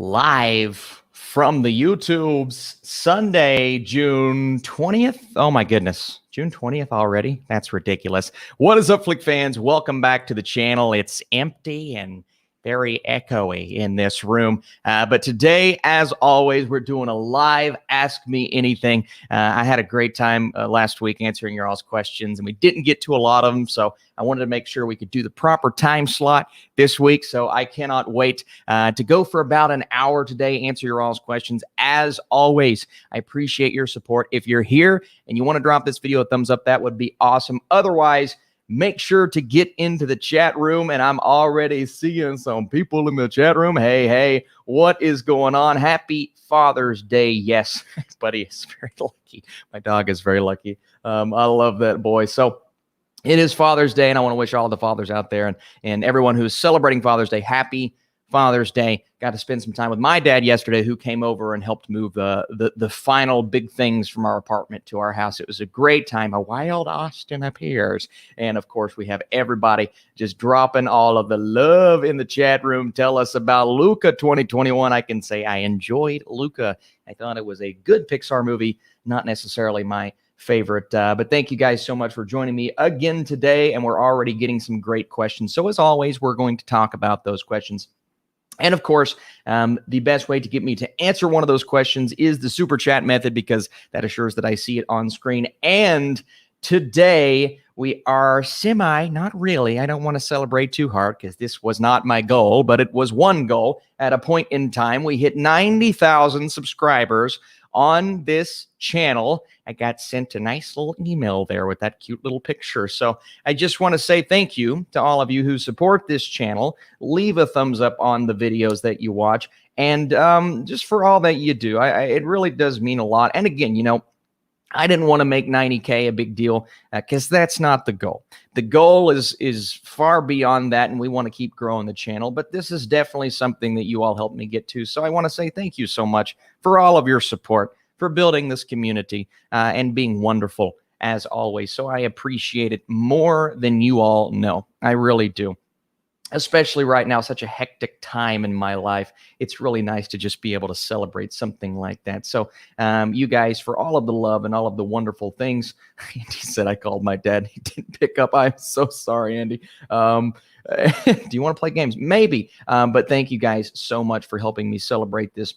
live from the YouTubes, Sunday, June 20th. Oh my goodness, June 20th already? That's ridiculous. What is up, Flick fans? Welcome back to the channel. It's empty and very echoey in this room. But today, as always, we're doing a live Ask Me Anything. I had a great time last week answering your all's questions, and we didn't get to a lot of them, so I wanted to make sure we could do the proper time slot this week. So I cannot wait to go for about an hour today, answer your all's questions. As always, I appreciate your support. If you're here and you want to drop this video a thumbs up, that would be awesome. Otherwise, make sure to get into the chat room, and I'm already seeing some people in the chat room. Hey, what is going on? Happy Father's Day. Yes, buddy is very lucky. My dog is very lucky. I love that boy. So it is Father's Day, and I want to wish all the fathers out there and everyone who's celebrating Father's Day, happy Father's Day. Got to spend some time with my dad yesterday, who came over and helped move the final big things from our apartment to our house. It was a great time. A wild Austin appears. And of course, we have everybody just dropping all of the love in the chat room. Tell us about Luca 2021. I can say I enjoyed Luca. I thought it was a good Pixar movie, not necessarily my favorite. But thank you guys so much for joining me again today. And we're already getting some great questions. So as always, we're going to talk about those questions. And of course, the best way to get me to answer one of those questions is the super chat method, because that assures that I see it on screen. And today we are not really. I don't want to celebrate too hard because this was not my goal, but it was one goal. At a point in time, we hit 90,000 subscribers on this channel. I got sent a nice little email there with that cute little picture. So I just want to say thank you to all of you who support this channel. Leave a thumbs up on the videos that you watch, and just for all that you do. It really does mean a lot. And again, you know, I didn't want to make 90K a big deal because that's not the goal. The goal is far beyond that, and we want to keep growing the channel. But this is definitely something that you all helped me get to. So I want to say thank you so much for all of your support, for building this community, and being wonderful as always. So I appreciate it more than you all know. I really do. Especially right now, such a hectic time in my life. It's really nice to just be able to celebrate something like that. So you guys, for all of the love and all of the wonderful things. Andy said I called my dad. He didn't pick up. I'm so sorry, Andy. Do you want to play games? Maybe. But thank you guys so much for helping me celebrate this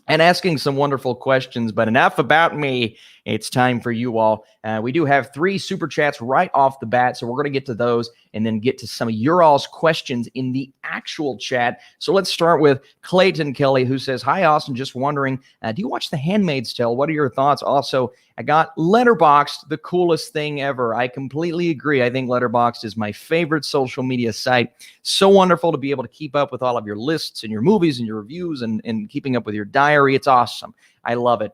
and asking some wonderful questions. But enough about me. It's time for you all. We do have 3 super chats right off the bat, so we're going to get to those and then get to some of your all's questions in the actual chat. So let's start with Clayton Kelly, who says, "Hi, Austin. Just wondering, do you watch The Handmaid's Tale? What are your thoughts? Also, I got Letterboxd, the coolest thing ever." I completely agree. I think Letterboxd is my favorite social media site. So wonderful to be able to keep up with all of your lists and your movies and your reviews and keeping up with your diary. It's awesome. I love it.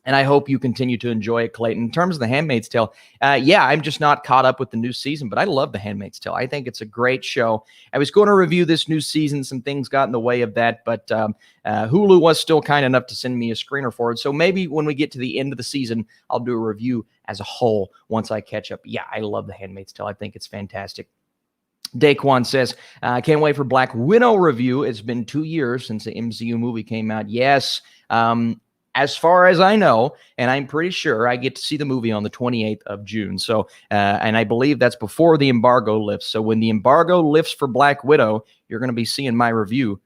And I hope you continue to enjoy it, Clayton. In terms of The Handmaid's Tale, yeah, I'm just not caught up with the new season, but I love The Handmaid's Tale. I think it's a great show. I was going to review this new season. Some things got in the way of that, but Hulu was still kind enough to send me a screener for it. So maybe when we get to the end of the season, I'll do a review as a whole once I catch up. Yeah, I love The Handmaid's Tale. I think it's fantastic. Daquan says, "I can't wait for Black Widow review. It's been 2 years since the MCU movie came out." Yes, as far as I know, and I'm pretty sure, I get to see the movie on the 28th of June. So, and I believe that's before the embargo lifts. So when the embargo lifts for Black Widow, you're going to be seeing my review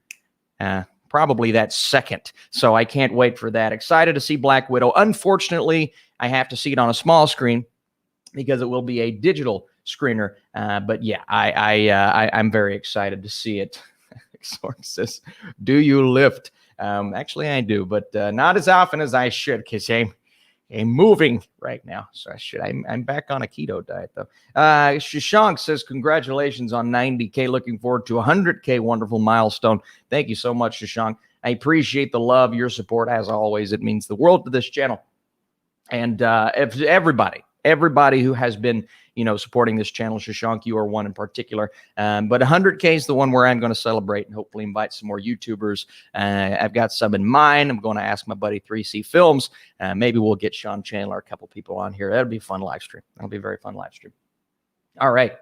probably that second. So I can't wait for that. Excited to see Black Widow. Unfortunately, I have to see it on a small screen because it will be a digital screener. But yeah, I'm very excited to see it. Sorg says, "Do you lift?" Actually, I do, but not as often as I should, because I'm moving right now. So I should. I'm back on a keto diet, though. Shashank says, "Congratulations on 90K. Looking forward to 100K. Wonderful milestone." Thank you so much, Shashank. I appreciate the love, your support, as always. It means the world to this channel. And if everybody who has been, you know, supporting this channel, Shashank, you are one in particular. But 100K is the one where I'm going to celebrate and hopefully invite some more YouTubers. I've got some in mind. I'm going to ask my buddy 3C Films. Maybe we'll get Sean Chandler, a couple people on here. That'll be a fun live stream. That'll be a very fun live stream. All right.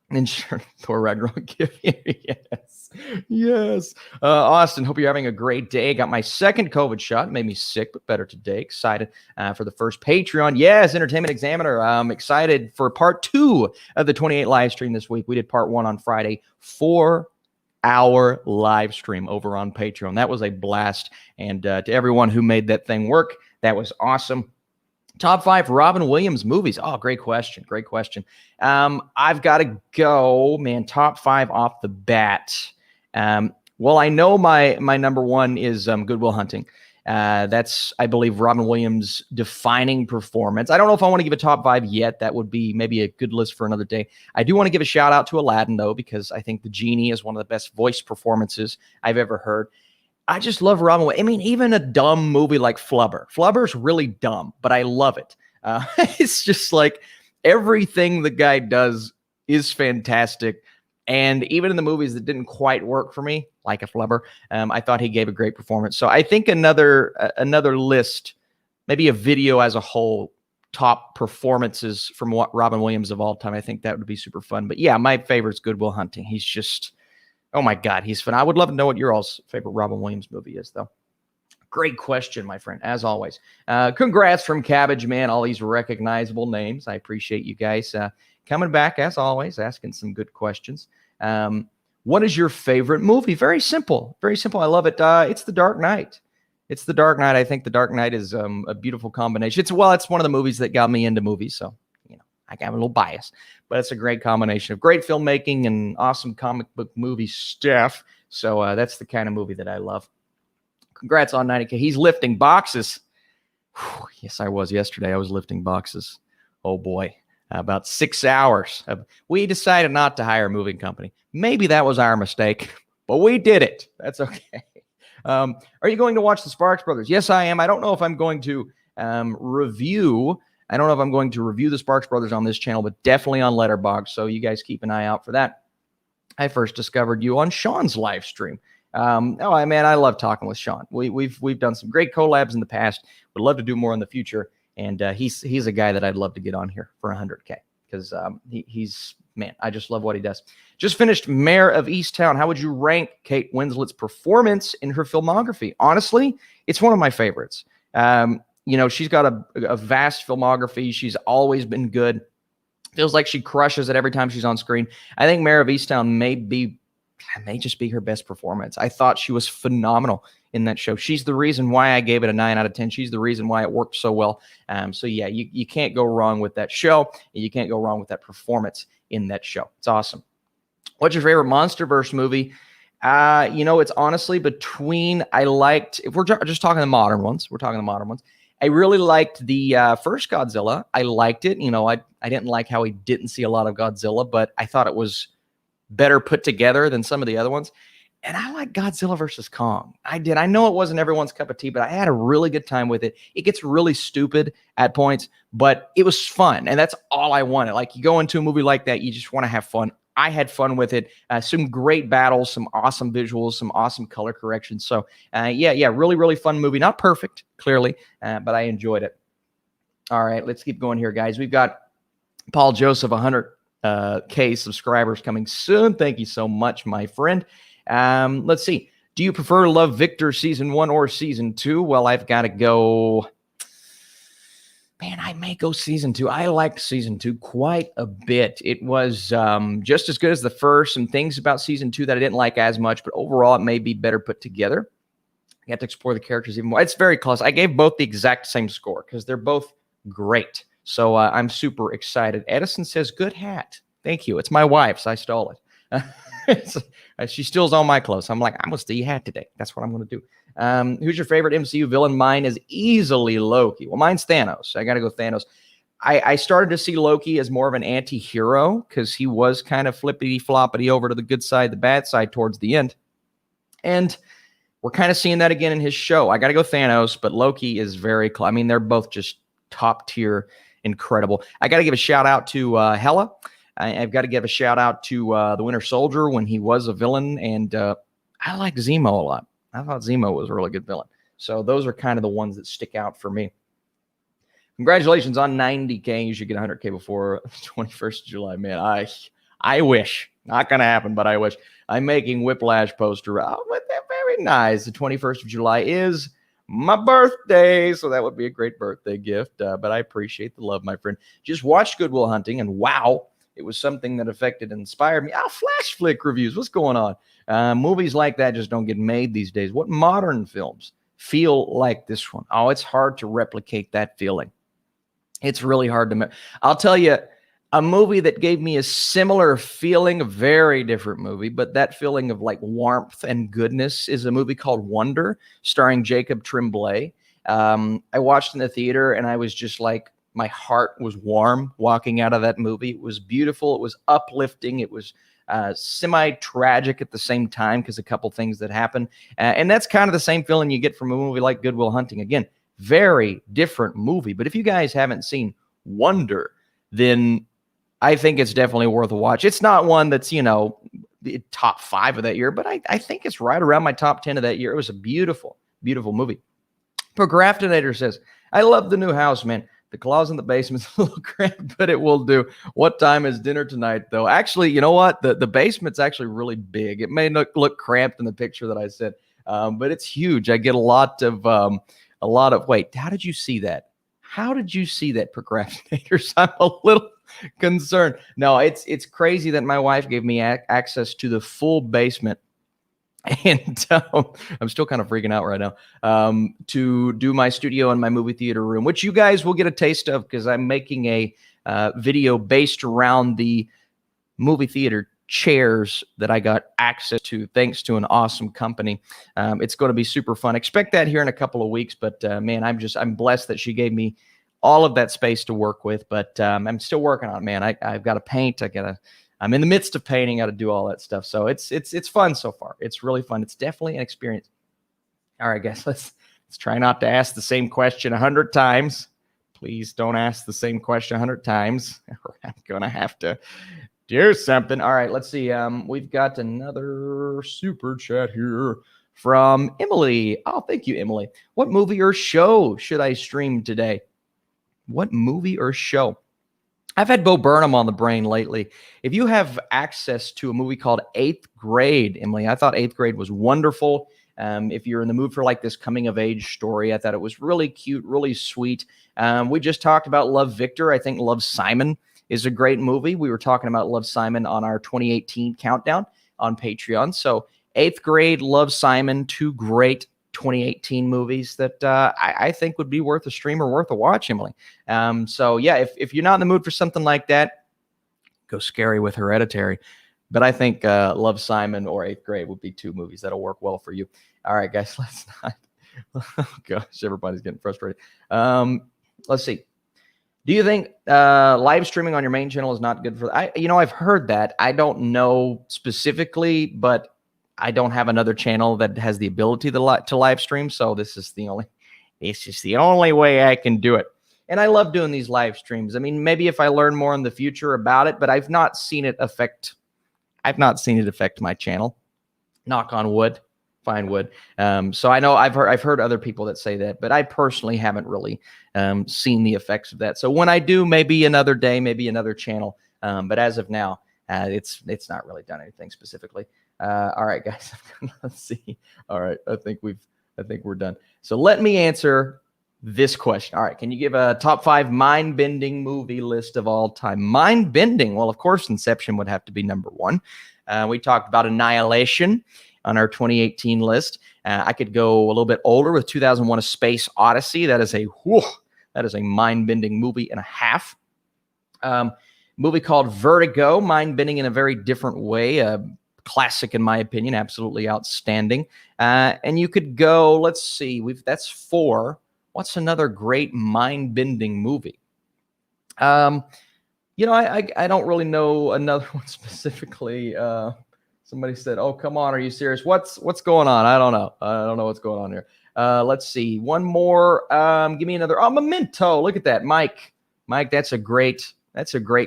And sure, Thor Ragnarok. Yes. Yes. Austin, hope you're having a great day. Got my second COVID shot. Made me sick, but better today. Excited for the first Patreon. Yes, Entertainment Examiner. I'm excited for part 2 of the 28 live stream this week. We did part 1 on Friday. 4-hour live stream over on Patreon. That was a blast. And to everyone who made that thing work, that was awesome. Top 5 Robin Williams movies. Oh, great question. Great question. I've got to go, man, top 5 off the bat. Well, I know my number 1 is Good Will Hunting. That's, I believe, Robin Williams' defining performance. I don't know if I want to give a top 5 yet. That would be maybe a good list for another day. I do want to give a shout out to Aladdin, though, because I think the genie is one of the best voice performances I've ever heard. I just love Robin Williams. I mean, even a dumb movie like Flubber. Flubber's really dumb, but I love it. It's just like everything the guy does is fantastic. And even in the movies that didn't quite work for me, like a Flubber, I thought he gave a great performance. So I think another list, maybe a video as a whole, top performances from what Robin Williams of all time. I think that would be super fun. But yeah, my favorite is Good Will Hunting. He's just... oh my God, he's fun. I would love to know what your all's favorite Robin Williams movie is, though. Great question, my friend, as always. Congrats from Cabbage Man, all these recognizable names. I appreciate you guys coming back, as always, asking some good questions. What is your favorite movie? Very simple. Very simple. I love it. It's The Dark Knight. It's The Dark Knight. I think The Dark Knight is a beautiful combination. It's one of the movies that got me into movies, so I got a little bias, but it's a great combination of great filmmaking and awesome comic book movie stuff. So that's the kind of movie that I love. Congrats on 90K. He's lifting boxes. Whew, yes, I was yesterday. I was lifting boxes. Oh boy, about 6 hours. We decided not to hire a moving company. Maybe that was our mistake, but we did it. That's okay. Are you going to watch the Sparks Brothers? Yes, I am. I don't know if I'm going to review the Sparks Brothers on this channel, but definitely on Letterboxd. So you guys keep an eye out for that. I first discovered you on Sean's live stream. Man, I love talking with Sean. We've done some great collabs in the past. Would love to do more in the future. And he's a guy that I'd love to get on here for 100K because he's man. I just love what he does. Just finished Mayor of Easttown. How would you rank Kate Winslet's performance in her filmography? Honestly, it's one of my favorites. She's got a vast filmography. She's always been good. Feels like she crushes it every time she's on screen. I think Mayor of Easttown may just be her best performance. I thought she was phenomenal in that show. She's the reason why I gave it a 9 out of 10. She's the reason why it worked so well. So yeah, you can't go wrong with that show. You can't go wrong with that performance in that show. It's awesome. What's your favorite MonsterVerse movie? It's honestly between, if we're just talking the modern ones, I really liked the first Godzilla. I liked it. I didn't like how we didn't see a lot of Godzilla, but I thought it was better put together than some of the other ones. And I like Godzilla versus Kong. I did. I know it wasn't everyone's cup of tea, but I had a really good time with it. It gets really stupid at points, but it was fun. And that's all I wanted. Like, you go into a movie like that, you just want to have fun. I had fun with it. Some great battles, some awesome visuals, some awesome color corrections. So really, really fun movie. Not perfect, clearly, but I enjoyed it. All right, let's keep going here, guys. We've got Paul Joseph, 100K subscribers coming soon. Thank you so much, my friend. Let's see. Do you prefer Love Victor season 1 or season 2? Well, I've got to go. Man, I may go season 2. I liked season 2 quite a bit. It was just as good as the first. Some things about season 2 that I didn't like as much, but overall it may be better put together. You have to explore the characters even more. It's very close. I gave both the exact same score because they're both great. So I'm super excited. Edison says, good hat. Thank you. It's my wife's. I stole it. She steals all my clothes. I'm like, I'm going to steal your hat today. That's what I'm going to do. Who's your favorite MCU villain? Mine is easily Loki. Well, mine's Thanos. I got to go Thanos. I started to see Loki as more of an anti-hero because he was kind of flippity-floppity over to the good side, the bad side towards the end. And we're kind of seeing that again in his show. I got to go Thanos, but Loki is very close. I mean, they're both just top tier, incredible. I got to give a shout out to Hela. I've got to give a shout out to the Winter Soldier when he was a villain. And I like Zemo a lot. I thought Zemo was a really good villain. So those are kind of the ones that stick out for me. Congratulations on 90K. You should get 100K before 21st of July. Man, I wish. Not going to happen, but I wish. I'm making Whiplash poster. Oh, but they're very nice. The 21st of July is my birthday, so that would be a great birthday gift. But I appreciate the love, my friend. Just watched Good Will Hunting, and wow, it was something that affected and inspired me. Flash flick reviews. What's going on? Movies like that just don't get made these days. What modern films feel like this one? Oh, it's hard to replicate that feeling. It's really hard to. I'll tell you, a movie that gave me a similar feeling, a very different movie, but that feeling of like warmth and goodness is a movie called Wonder, starring Jacob Tremblay. I watched in the theater and I was just like, my heart was warm walking out of that movie. It was beautiful. It was uplifting. It was semi-tragic at the same time because a couple things that happened. And that's kind of the same feeling you get from a movie like Good Will Hunting. Again, very different movie. But if you guys haven't seen Wonder, then I think it's definitely worth a watch. It's not one that's, the top 5 of that year, but I think it's right around my top 10 of that year. It was a beautiful, beautiful movie. Procrastinator says, I love the new house, man. The closet in the basement's a little cramped, but it will do. What time is dinner tonight, though? Actually, you know what? The basement's actually really big. It may look cramped in the picture that I said, but it's huge. I get a lot of, wait, how did you see that? How did you see that, procrastinators? I'm a little concerned. No, it's crazy that my wife gave me access to the full basement. And I'm still kind of freaking out right now to do my studio and my movie theater room, which you guys will get a taste of because I'm making a video based around the movie theater chairs that I got access to thanks to an awesome company. It's going to be super fun. Expect that here in a couple of weeks. But man, I'm blessed that she gave me all of that space to work with. But I'm still working on it, man. I've got to paint. I'm in the midst of painting, got to do all that stuff. So it's fun so far. It's really fun. It's definitely an experience. All right, guys, let's try not to ask the same question 100 times. Please don't ask the same question 100 times. I'm going to have to do something. All right, let's see. We've got another super chat here from Emily. Oh, thank you, Emily. What movie or show should I stream today? What movie or show? I've had Bo Burnham on the brain lately. If you have access to a movie called 8th Grade, Emily, I thought 8th Grade was wonderful. If you're in the mood for like this coming of age story, I thought it was really cute, really sweet. We just talked about Love, Victor. I think Love, Simon is a great movie. We were talking about Love, Simon on our 2018 countdown on Patreon. So 8th Grade, Love, Simon, 2 great 2018 movies that I think would be worth a stream or worth a watch, Emily. So yeah, if you're not in the mood for something like that, go scary with Hereditary. But I think Love, Simon or 8th Grade would be 2 movies that'll work well for you. All right, guys, let's not. Oh, gosh, everybody's getting frustrated. Let's see. Do you think live streaming on your main channel is not good for? I've heard that. I don't know specifically, but I don't have another channel that has the ability to live stream. So this is the only way I can do it. And I love doing these live streams. I mean, maybe if I learn more in the future about it, but I've not seen it affect my channel. Knock on wood, fine wood. So I know I've heard other people that say that, but I personally haven't really seen the effects of that. So when I do, maybe another day, maybe another channel. But as of now, it's not really done anything specifically. All right, guys, let's see. All right, I think we're done. So let me answer this question. All right, can you give a top 5 mind-bending movie list of all time? Mind-bending? Well, of course, Inception would have to be number 1. We talked about Annihilation on our 2018 list. I could go a little bit older with 2001: A Space Odyssey. That is a mind-bending movie and a half. Movie called Vertigo, mind-bending in a very different way. Classic in my opinion, absolutely outstanding. And you could go, let's see, that's 4. What's another great mind-bending movie? I don't really know another one specifically. Somebody said, "Oh, come on, are you serious? What's going on?" I don't know. I don't know what's going on here. Let's see, one more. Give me another. Oh, Memento. Look at that, Mike. Mike, that's a great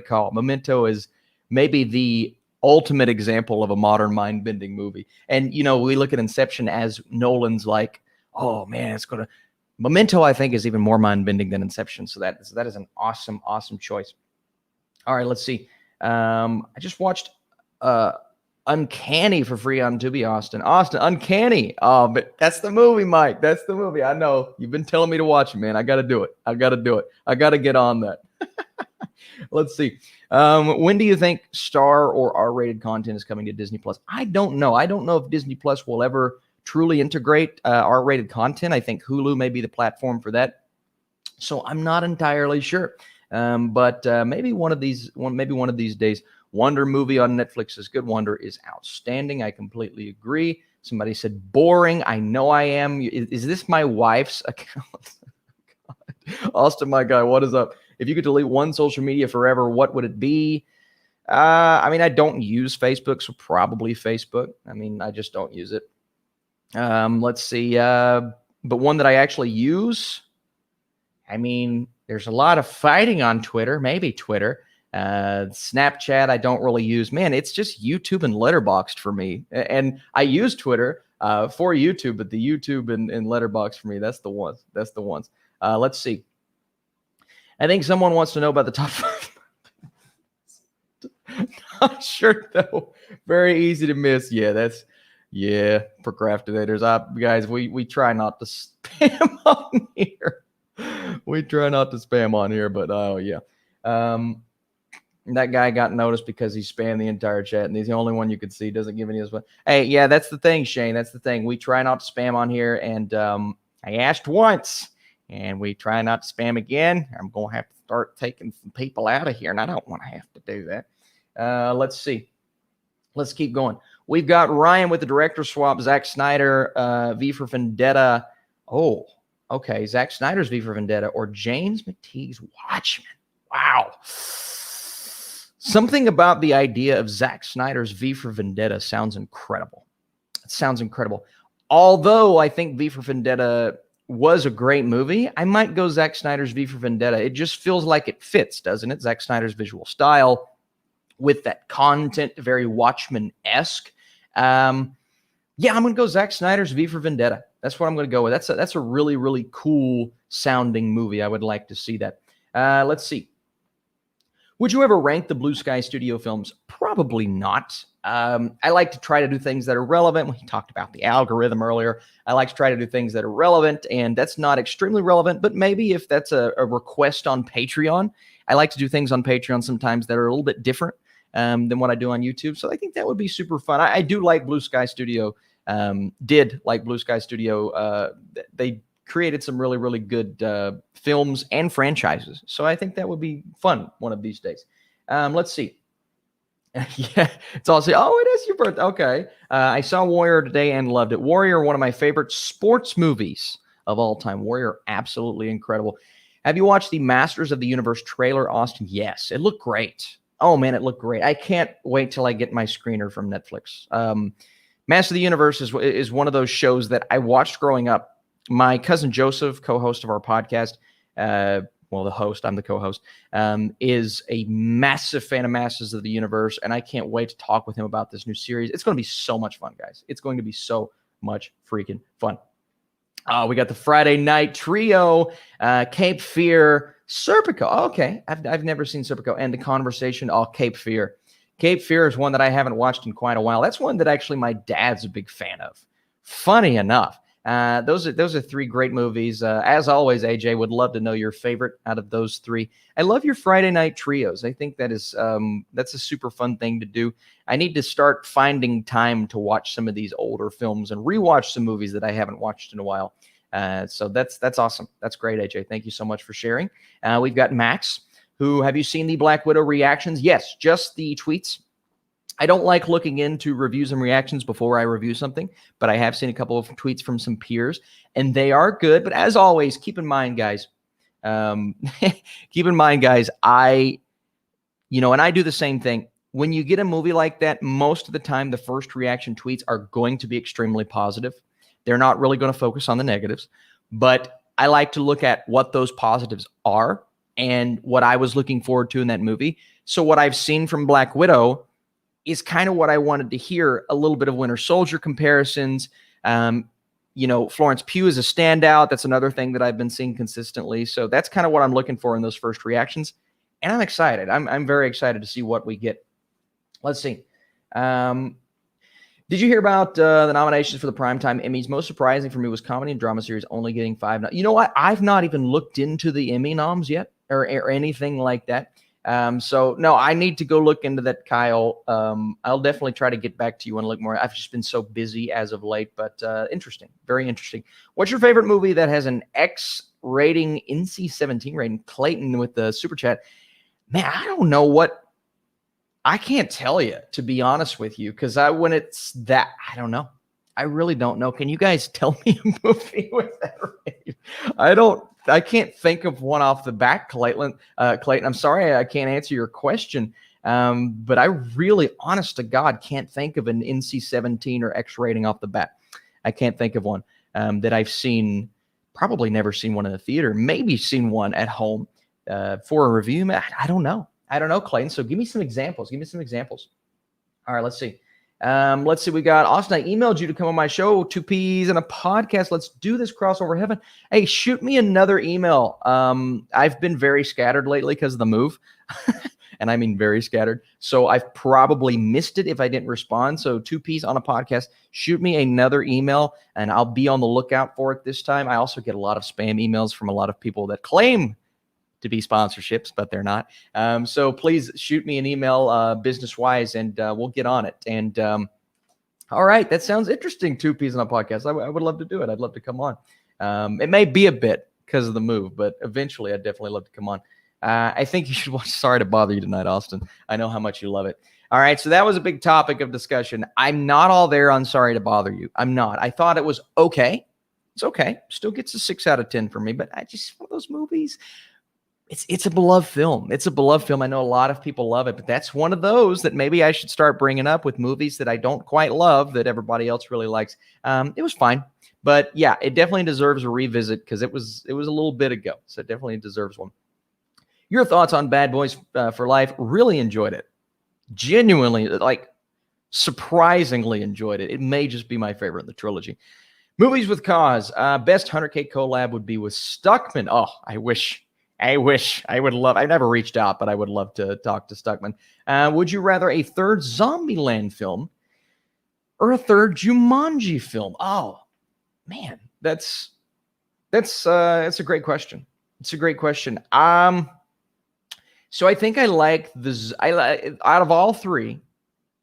call. Memento is maybe the ultimate example of a modern mind-bending movie. And, we look at Inception as Nolan's like, oh man, Memento, I think, is even more mind-bending than Inception. So that is an awesome, awesome choice. All right, let's see. I just watched Uncanny for free on Tubi, Austin. Uncanny. Oh, but that's the movie, Mike. That's the movie. I know. You've been telling me to watch it, man. I got to do it. I got to get on that. Let's see. When do you think star or R-rated content is coming to Disney Plus? I don't know. I don't know if Disney Plus will ever truly integrate R-rated content. I think Hulu may be the platform for that. So I'm not entirely sure. But maybe one of these days. Wonder movie on Netflix is good. Wonder is outstanding. I completely agree. Somebody said boring. I know I am. Is this my wife's account? Austin, my guy, what is up? If you could delete one social media forever, what would it be? I mean, I don't use Facebook, so probably Facebook. I mean, I just don't use it. Let's see. But one that I actually use, I mean, there's a lot of fighting on Twitter. Maybe Twitter. Snapchat, I don't really use. Man, it's just YouTube and Letterboxd for me. And I use Twitter for YouTube, but the YouTube and Letterboxd for me, that's the ones. Let's see. I think someone wants to know about the top 5. Not sure, though. Very easy to miss. Yeah, procrastinators. Guys, we try not to spam on here. But oh, yeah. That guy got noticed because he spammed the entire chat, and he's the only one you could see. Doesn't give any of us. Hey, yeah, that's the thing, Shane. That's the thing. We try not to spam on here, and I asked once, and we try not to spam again. I'm going to have to start taking some people out of here, and I don't want to have to do that. Let's see. Let's keep going. We've got Ryan with the director swap. Zack Snyder, V for Vendetta. Oh, okay. Zack Snyder's V for Vendetta or James McTeague's Watchmen. Wow. Something about the idea of Zack Snyder's V for Vendetta sounds incredible. It sounds incredible. Although I think V for Vendetta was a great movie, I might go Zack Snyder's V for Vendetta. It just feels like it fits, doesn't it? Zack Snyder's visual style with that content, very Watchmen-esque. Yeah, I'm going to go Zack Snyder's V for Vendetta. That's what I'm going to go with. That's a really, really cool sounding movie. I would like to see that. Let's see. Would you ever rank the Blue Sky Studio films? Probably not. I like to try to do things that are relevant. We talked about the algorithm earlier. I like to try to do things that are relevant, and that's not extremely relevant, but maybe if that's a request on Patreon, I like to do things on Patreon sometimes that are a little bit different than what I do on YouTube. So I think that would be super fun. I do like Blue Sky Studio. Did like Blue Sky Studio. They created some really, really good films and franchises. So I think that would be fun one of these days. Let's see. Yeah, it's also, oh, it is your birthday. Okay. I saw Warrior today and loved it. Warrior, one of my favorite sports movies of all time. Warrior, absolutely incredible. Have you watched the Masters of the Universe trailer, Austin? Yes, it looked great. Oh, man, it looked great. I can't wait till I get my screener from Netflix. Masters of the Universe is one of those shows that I watched growing up. My cousin Joseph, co-host of our podcast, the host, I'm the co-host, is a massive fan of Masters of the Universe, and I can't wait to talk with him about this new series. It's going to be so much fun, guys. It's going to be so much freaking fun. We got the Friday Night Trio, Cape Fear, Serpico. Okay, I've never seen Serpico. And The Conversation, Cape Fear. Cape Fear is one that I haven't watched in quite a while. That's one that actually my dad's a big fan of. Funny enough. Those are 3 great movies. As always, AJ, would love to know your favorite out of those 3. I love your Friday Night Trios. I think that is that's a super fun thing to do. I need to start finding time to watch some of these older films and rewatch some movies that I haven't watched in a while. So that's awesome. That's great, AJ. Thank you so much for sharing. We've got Max, who, have you seen the Black Widow reactions? Yes, just the tweets. I don't like looking into reviews and reactions before I review something, but I have seen a couple of tweets from some peers, and they are good. But as always, keep in mind, guys, and I do the same thing. When you get a movie like that, most of the time, the first reaction tweets are going to be extremely positive. They're not really going to focus on the negatives, but I like to look at what those positives are and what I was looking forward to in that movie. So what I've seen from Black Widow is kind of what I wanted to hear, a little bit of Winter Soldier comparisons. Florence Pugh is a standout. That's another thing that I've been seeing consistently. So that's kind of what I'm looking for in those first reactions. and I'm excited. I'm very excited to see what we get. Let's see. Did you hear about the nominations for the Primetime Emmys? Most surprising for me was comedy and drama series only getting 5. You know what? I've not even looked into the Emmy noms yet or anything like that. So, no, I need to go look into that, Kyle. I'll definitely try to get back to you and look more. I've just been so busy as of late, but interesting. Very interesting. What's your favorite movie that has an X rating, NC-17 rating? Clayton with the super chat. Man, I don't know what. I can't tell you, to be honest with you, because when it's that, I don't know. I really don't know. Can you guys tell me a movie with that rating? I can't think of one off the bat, Clayton. I'm sorry I can't answer your question, but I really, honest to God, can't think of an NC-17 or X rating off the bat. I can't think of one that I've seen. Probably never seen one in the theater. Maybe seen one at home for a review. I don't know. Clayton. So give me some examples. All right, let's see. We got Austin. I emailed you to come on my show, 2 Ps and a podcast. Let's do this crossover heaven. Hey, shoot me another email. I've been very scattered lately because of the move. And I mean very scattered. So I've probably missed it if I didn't respond. So 2 Ps on a podcast. Shoot me another email, and I'll be on the lookout for it this time. I also get a lot of spam emails from a lot of people that claim to be sponsorships, but they're not. So please shoot me an email business-wise, and we'll get on it. And all right, that sounds interesting, 2 Ps on a podcast. I would love to do it. I'd love to come on. It may be a bit because of the move, but eventually I'd definitely love to come on. I think you should watch Sorry to Bother You Tonight, Austin. I know how much you love it. All right, so that was a big topic of discussion. I'm not all there on Sorry to Bother You. I'm not. I thought it was okay. It's okay. Still gets a 6 out of 10 for me, but I just, one of those movies, it's a beloved film. It's a beloved film. I know a lot of people love it, but that's one of those that maybe I should start bringing up with movies that I don't quite love that everybody else really likes. It was fine, but yeah, it definitely deserves a revisit because it was a little bit ago, so it definitely deserves one. Your thoughts on Bad Boys for Life? Really enjoyed it. Genuinely, like surprisingly enjoyed it. It may just be my favorite in the trilogy. Movies with cause. Best 100K collab would be with Stuckman. Oh, I wish. I would love. I never reached out, but I would love to talk to Stuckman. Would you rather a third Zombieland film or a third Jumanji film? Oh, man, that's a great question. It's a great question. So I think I like out of all 3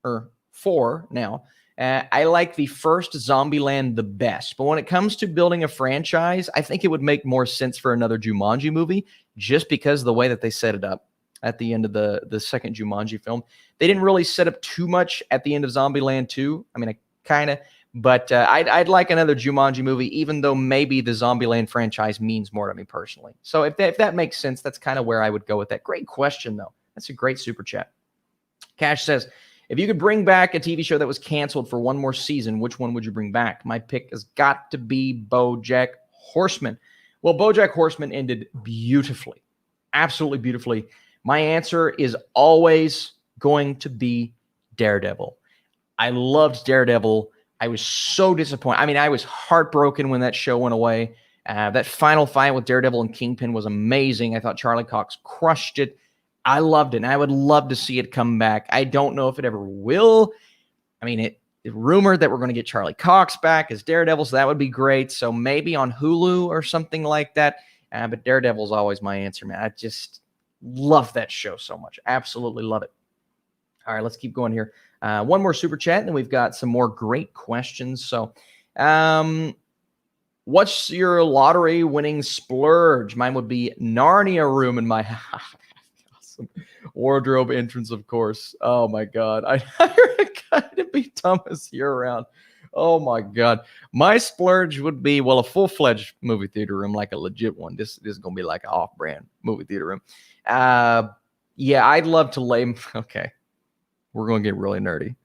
or 4 now. I like the first Zombieland the best, but when it comes to building a franchise, I think it would make more sense for another Jumanji movie just because of the way that they set it up at the end of the second Jumanji film. They didn't really set up too much at the end of Zombieland 2. I mean, but I'd like another Jumanji movie, even though maybe the Zombieland franchise means more to me personally. So if that makes sense, that's kind of where I would go with that. Great question, though. That's a great super chat. Cash says, if you could bring back a TV show that was canceled for one more season, which one would you bring back? My pick has got to be BoJack Horseman. Well, BoJack Horseman ended beautifully, absolutely beautifully. My answer is always going to be Daredevil. I loved Daredevil. I was so disappointed. I mean, I was heartbroken when that show went away. That final fight with Daredevil and Kingpin was amazing. I thought Charlie Cox crushed it. I loved it, and I would love to see it come back. I don't know if it ever will. I mean, it's rumored that we're going to get Charlie Cox back as Daredevil, so that would be great. So maybe on Hulu or something like that. But Daredevil's always my answer, man. I just love that show so much. Absolutely love it. All right, let's keep going here. One more super chat, and then we've got some more great questions. So what's your lottery winning splurge? Mine would be Narnia room in my house. Awesome. Wardrobe entrance, of course. Oh, my God. I hired a guy to be Thomas year-round. Oh, my God. My splurge would be, well, a full-fledged movie theater room, like a legit one. This is going to be like an off-brand movie theater room. Yeah, I'd love to lay... Okay. We're going to get really nerdy.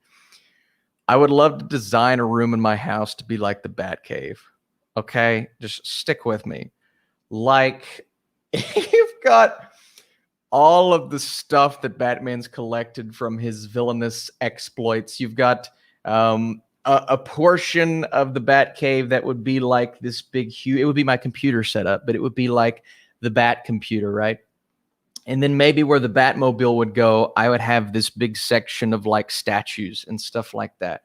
I would love to design a room in my house to be like the Batcave. Okay? Just stick with me. Like, you've got all of the stuff that Batman's collected from his villainous exploits. You've got a portion of the Batcave that would be like this big, huge... It would be my computer setup, but it would be like the Bat computer, right? And then maybe where the Batmobile would go, I would have this big section of like statues and stuff like that.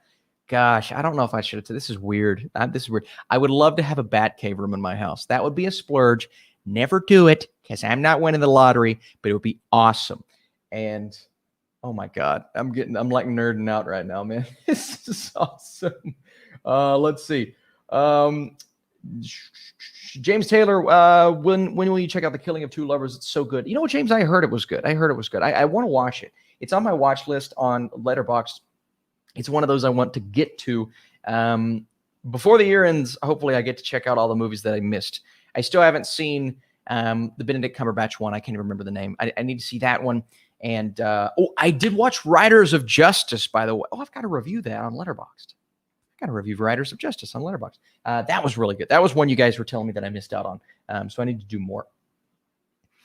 Gosh, I don't know if I should have. This is weird. This is weird. I would love to have a Batcave room in my house. That would be a splurge. Never do it because I'm not winning the lottery, but it would be awesome. And oh my God, I'm like nerding out right now, man. This is awesome. Let's see. James Taylor, when will you check out The Killing of Two Lovers? It's so good. You know what, James? I heard it was good. I want to watch it. It's on my watch list on Letterboxd. It's one of those I want to get to. Before the year ends, hopefully I get to check out all the movies that I missed. I still haven't seen the Benedict Cumberbatch one. I can't even remember the name. I need to see that one. And I did watch Riders of Justice, by the way. Oh, I've got to review that on Letterboxd. Got to review Riders of Justice on Letterboxd. That was really good. That was one you guys were telling me that I missed out on. So I need to do more.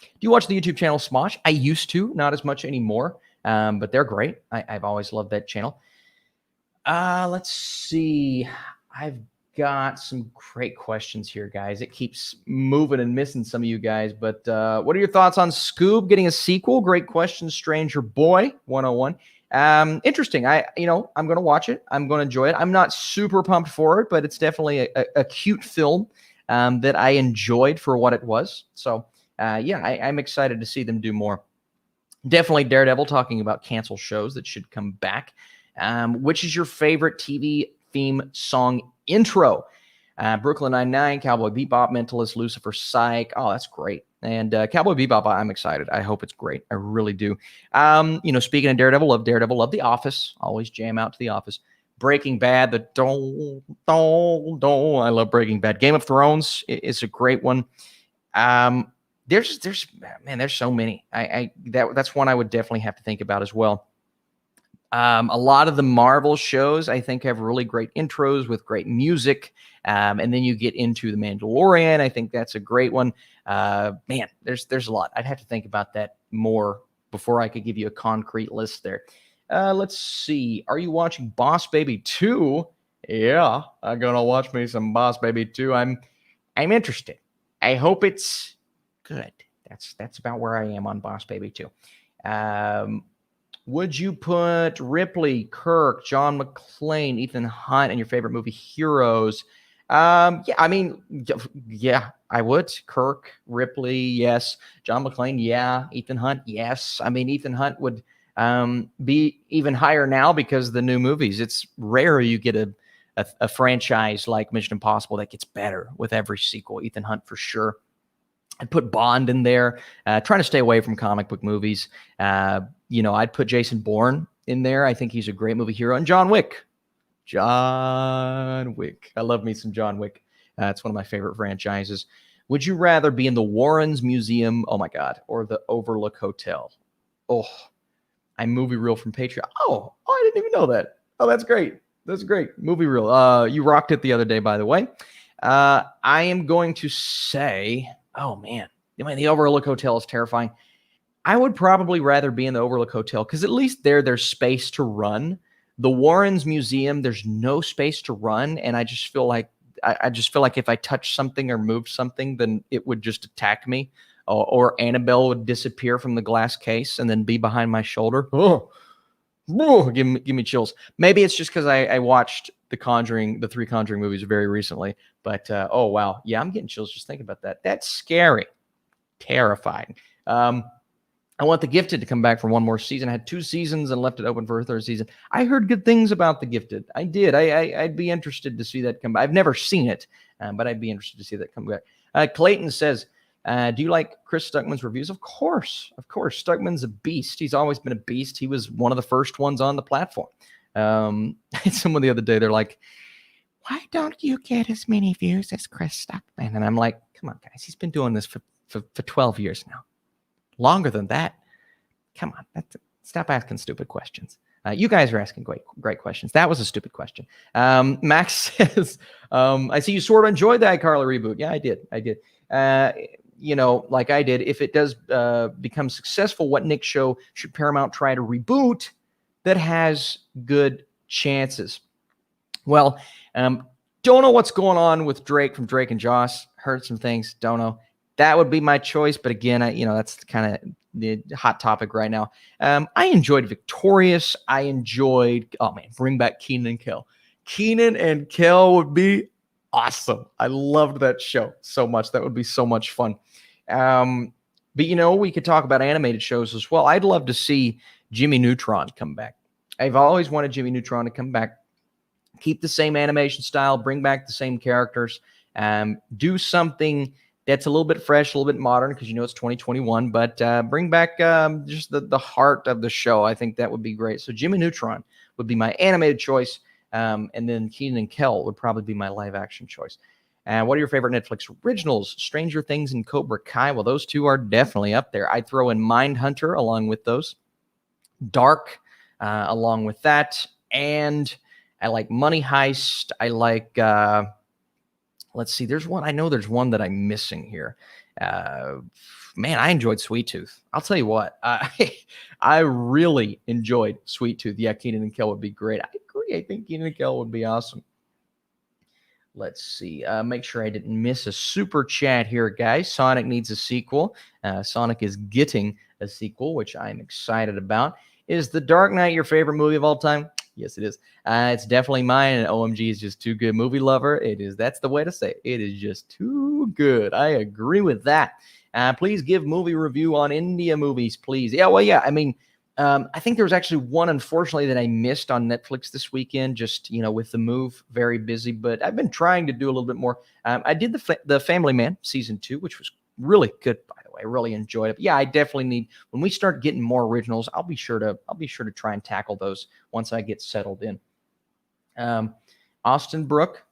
Do you watch the YouTube channel Smosh? I used to, not as much anymore, but they're great. I've always loved that channel. Let's see. I've got some great questions here, guys. It keeps moving and missing some of you guys, but what are your thoughts on Scoob getting a sequel? Great question, Stranger Boy 101. Interesting. I'm going to watch it. I'm going to enjoy it. I'm not super pumped for it, but it's definitely a cute film that I enjoyed for what it was. So, I'm excited to see them do more. Definitely Daredevil, talking about canceled shows that should come back. Which is your favorite TV theme song intro? Brooklyn Nine-Nine, Cowboy Bebop, Mentalist, Lucifer, Psych. Oh, that's great. And Cowboy Bebop, I'm excited. I hope it's great. I really do. Speaking of Daredevil, love The Office. Always jam out to The Office. Breaking Bad, the don't. I love Breaking Bad. Game of Thrones is a great one. There's so many. That's one I would definitely have to think about as well. A lot of the Marvel shows, I think, have really great intros with great music. And then you get into The Mandalorian. I think that's a great one. There's a lot. I'd have to think about that more before I could give you a concrete list there. Let's see. Are you watching Boss Baby 2? Yeah, I'm going to watch me some Boss Baby 2. I'm interested. I hope it's good. That's about where I am on Boss Baby 2. Would you put Ripley, Kirk, John McClane, Ethan Hunt in your favorite movie heroes? I would. Kirk, Ripley, yes. John McClane, yeah. Ethan Hunt, yes. I mean, Ethan Hunt would be even higher now because of the new movies. It's rare you get a franchise like Mission Impossible that gets better with every sequel. Ethan Hunt for sure. I'd put Bond in there, trying to stay away from comic book movies. I'd put Jason Bourne in there. I think he's a great movie hero. And John Wick. I love me some John Wick. It's one of my favorite franchises. Would you rather be in the Warrens Museum, oh my God, or the Overlook Hotel? Oh, I'm Movie Reel from Patreon. Oh, I didn't even know that. Oh, that's great. That's great. Movie Reel. You rocked it the other day, by the way. I am going to say... Oh, man. The Overlook Hotel is terrifying. I would probably rather be in the Overlook Hotel because at least there's space to run. The Warrens Museum, there's no space to run, and I just feel like if I touch something or move something, then it would just attack me, or Annabelle would disappear from the glass case and then be behind my shoulder. Give me chills. Maybe it's just because I watched the three Conjuring movies very recently. But oh wow, yeah, I'm getting chills just thinking about that. That's scary, terrifying. I want The Gifted to come back for one more season. I had 2 seasons and left it open for a 3rd season. I heard good things about The Gifted. I did. I'd be interested to see that come back. I've never seen it, but I'd be interested to see that come back. Clayton says, do you like Chris Stuckman's reviews? Of course. Stuckman's a beast. He's always been a beast. He was one of the first ones on the platform. I had someone the other day, they're like, why don't you get as many views as Chris Stuckman? And I'm like, come on, guys. He's been doing this for 12 years now. Longer than that. Come on. Stop asking stupid questions. You guys are asking great questions. That was a stupid question. Max says, I see you sort of enjoyed the iCarly reboot. Yeah, I did. Like I did, if it does become successful, what Nick show should Paramount try to reboot that has good chances? Well, don't know what's going on with Drake from Drake and Josh. Heard some things. Don't know. That would be my choice. But again, that's kind of the hot topic right now. I enjoyed Victorious. I enjoyed, oh man, bring back Keenan and Kel. Keenan and Kel would be awesome. I loved that show so much. That would be so much fun. But we could talk about animated shows as well. I'd love to see Jimmy Neutron come back. I've always wanted Jimmy Neutron to come back. Keep the same animation style, bring back the same characters, do something that's a little bit fresh, a little bit modern, because it's 2021, but bring back just the heart of the show. I think that would be great. So Jimmy Neutron would be my animated choice, and then Keenan and Kel would probably be my live action choice. What are your favorite Netflix originals? Stranger Things and Cobra Kai. Well, those two are definitely up there. I'd throw in Mindhunter along with those. Dark along with that. And I like Money Heist. I like, let's see, there's one. I know there's one that I'm missing here. Man, I enjoyed Sweet Tooth. I'll tell you what, I really enjoyed Sweet Tooth. Yeah, Keenan and Kel would be great. I agree. I think Keenan and Kel would be awesome. Let's see. Make sure I didn't miss a super chat here, guys. Sonic needs a sequel. Sonic is getting a sequel, which I'm excited about. Is The Dark Knight your favorite movie of all time? Yes, it is. It's definitely mine, and OMG is just too good. Movie lover, it is. That's the way to say it. It is just too good. I agree with that. Please give movie review on India movies, please. Yeah, well, yeah. I mean, I think there was actually one, unfortunately, that I missed on Netflix this weekend, just, with the move, very busy, but I've been trying to do a little bit more. I did the Family Man season 2, which was really good, by the way. I really enjoyed it. But yeah, I definitely need, when we start getting more originals, I'll be sure to try and tackle those once I get settled in. Austin Brooke,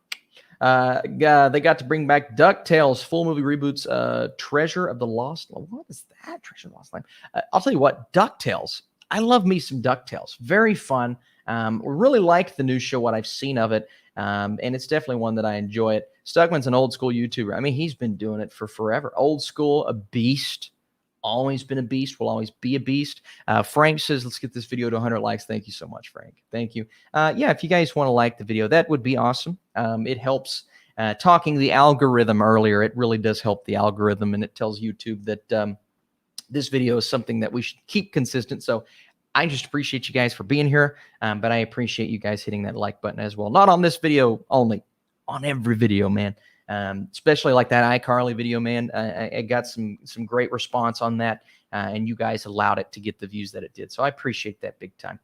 they got to bring back DuckTales full movie reboots. Treasure of the Lost. What is that? Treasure of the Lost Time. I'll tell you what, DuckTales. I love me some DuckTales. Very fun. Really like the new show, what I've seen of it. And it's definitely one that I enjoy it. Stuckman's an old school YouTuber. I mean, he's been doing it for forever. Old school, a beast. Always been a beast. Will always be a beast. Frank says, let's get this video to 100 likes. Thank you so much, Frank. Thank you. Yeah, if you guys want to like the video, that would be awesome. It helps. Talking the algorithm earlier, it really does help the algorithm, and it tells YouTube that this video is something that we should keep consistent. So I just appreciate you guys for being here, but I appreciate you guys hitting that like button as well. Not on this video only, on every video, man. Especially like that iCarly video, man. I got some great response on that, and you guys allowed it to get the views that it did. So I appreciate that big time.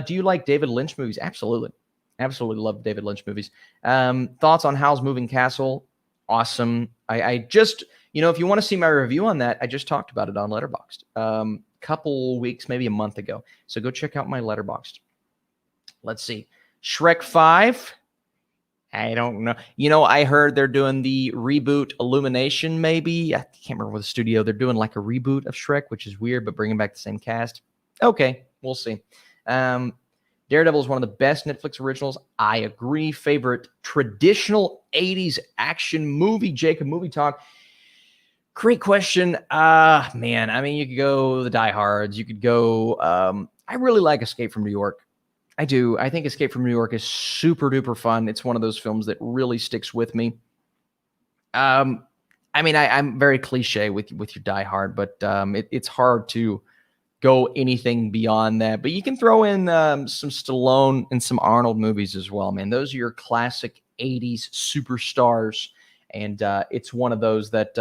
Do you like David Lynch movies? Absolutely. Absolutely love David Lynch movies. Thoughts on Howl's Moving Castle? Awesome. I just, if you want to see my review on that, I just talked about it on Letterboxd. Couple weeks, maybe a month ago. So go check out my Letterboxd. Let's see. Shrek 5. I don't know. I heard they're doing the reboot Illumination, maybe. I can't remember what the studio. They're doing like a reboot of Shrek, which is weird, but bringing back the same cast. Okay, we'll see. Daredevil is one of the best Netflix originals. I agree. Favorite traditional 80s action movie, Jacob Movie Talk. Great question. Man, I mean, you could go the Die Hards. You could go, I really like Escape from New York. I do. I think Escape from New York is super duper fun. It's one of those films that really sticks with me. I mean, I'm very cliche with your Die Hard, but it's hard to go anything beyond that. But you can throw in some Stallone and some Arnold movies as well, man. Those are your classic 80s superstars. And it's one of those that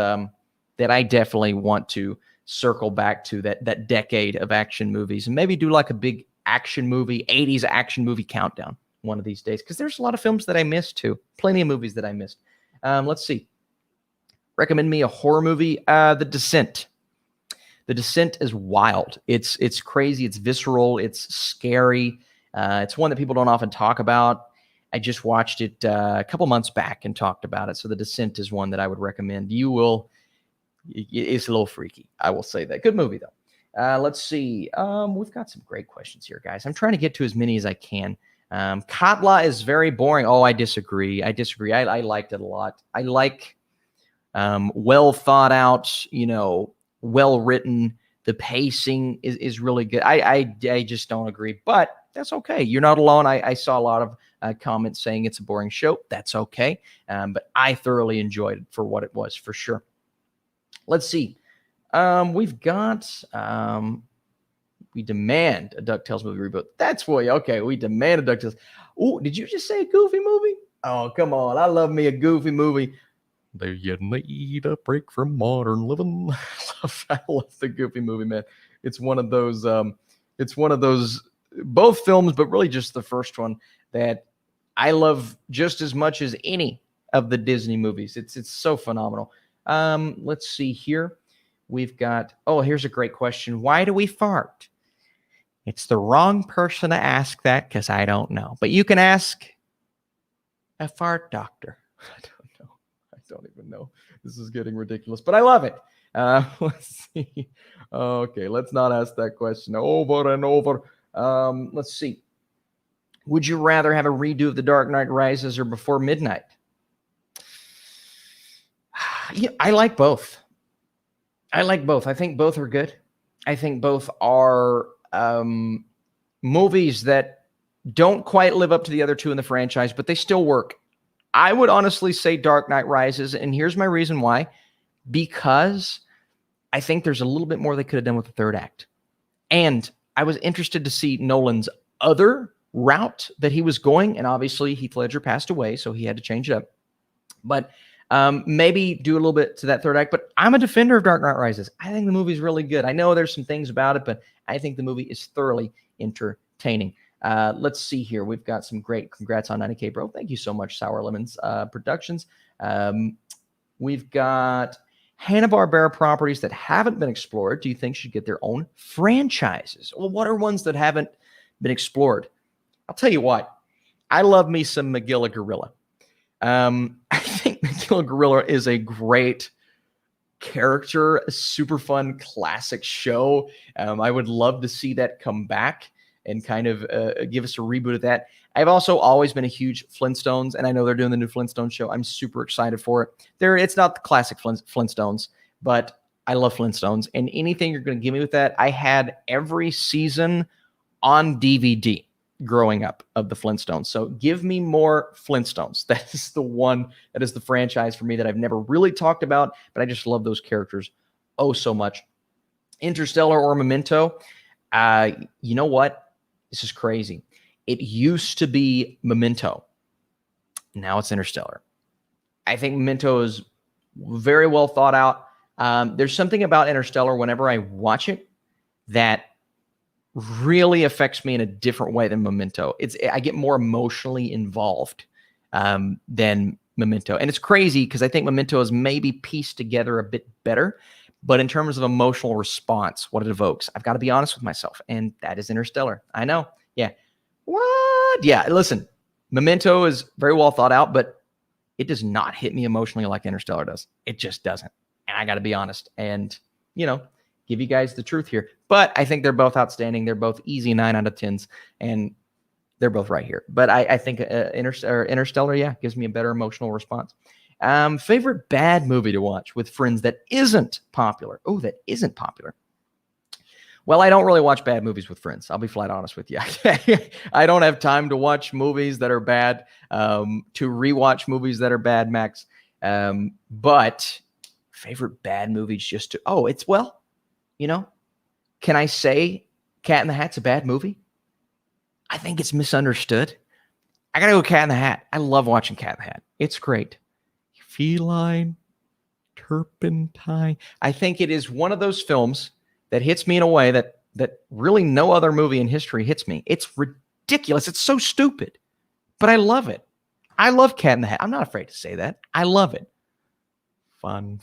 I definitely want to circle back to, that decade of action movies, and maybe do like a big action movie, 80s action movie countdown one of these days, because there's a lot of films that I missed too. Plenty of movies that I missed. Let's see. Recommend me a horror movie. The Descent. The Descent is wild. It's crazy. It's visceral. It's scary. It's one that people don't often talk about. I just watched it a couple months back and talked about it. So The Descent is one that I would recommend. It's a little freaky. I will say that. Good movie, though. Let's see. We've got some great questions here, guys. I'm trying to get to as many as I can. Katla is very boring. Oh, I disagree. I liked it a lot. I like well thought out, well written. The pacing is really good. I just don't agree, but that's okay. You're not alone. I saw a lot of comments saying it's a boring show. That's okay. But I thoroughly enjoyed it for what it was, for sure. Let's see. We've got we demand a DuckTales movie reboot. That's why. Okay, we demand a DuckTales. Oh, did you just say a Goofy movie? Oh, come on. I love me a Goofy movie. There you need a break from modern living. I love the Goofy movie, man. It's one of those. Both films, but really just the first one that I love just as much as any of the Disney movies. It's so phenomenal. Let's see here. We've got. Oh, here's a great question. Why do we fart? It's the wrong person to ask that because I don't know. But you can ask a fart doctor. I don't know. I don't even know. This is getting ridiculous, but I love it. Let's see. Okay, let's not ask that question over and over. Let's see. Would you rather have a redo of The Dark Knight Rises or Before Midnight? Yeah, I like both. I think both are good. I think both are movies that don't quite live up to the other two in the franchise, but they still work. I would honestly say Dark Knight Rises, and here's my reason why. Because I think there's a little bit more they could have done with the third act. And I was interested to see Nolan's other route that he was going, and obviously Heath Ledger passed away, so he had to change it up. But maybe do a little bit to that third act. But I'm a defender of Dark Knight Rises. I think the movie's really good. I know there's some things about it, but I think the movie is thoroughly entertaining. Let's see here. We've got some great congrats on 90K, bro. Thank you so much, Sour Lemons Productions. We've got Hanna-Barbera properties that haven't been explored. Do you think should get their own franchises? Well, what are ones that haven't been explored? I'll tell you what. I love me some Magilla Gorilla. I think Magilla Gorilla is a great character, a super fun classic show. I would love to see that come back and kind of give us a reboot of that. I've also always been a huge Flintstones, and I know they're doing the new Flintstones show. I'm super excited for it. It's not the classic Flintstones, but I love Flintstones, and anything you're going to give me with that, I had every season on DVD growing up of the Flintstones. So give me more Flintstones. That is the one, that is the franchise for me that I've never really talked about, but I just love those characters oh so much. Interstellar or Memento. You know what? This is crazy. It used to be Memento. Now it's Interstellar. I think Memento is very well thought out. There's something about Interstellar whenever I watch it that really affects me in a different way than Memento. I get more emotionally involved than Memento. And it's crazy because I think Memento is maybe pieced together a bit better. But in terms of emotional response, what it evokes, I've got to be honest with myself. And that is Interstellar. I know. Yeah. What? Yeah. Listen, Memento is very well thought out, but it does not hit me emotionally like Interstellar does. It just doesn't. And I got to be honest and, give you guys the truth here. But I think they're both outstanding. They're both easy 9 out of 10s, and they're both right here. But I think Interstellar, yeah, gives me a better emotional response. Favorite bad movie to watch with friends that isn't popular? Oh, that isn't popular. Well, I don't really watch bad movies with friends. I'll be flat honest with you. I don't have time to watch movies that are bad, to rewatch movies that are bad, Max. But favorite bad movies can I say Cat in the Hat's a bad movie? I think it's misunderstood. I got to go Cat in the Hat. I love watching Cat in the Hat. It's great. Feline, turpentine. I think it is one of those films that hits me in a way that really no other movie in history hits me. It's ridiculous. It's so stupid, but I love it. I love Cat in the Hat. I'm not afraid to say that. I love it. Fun.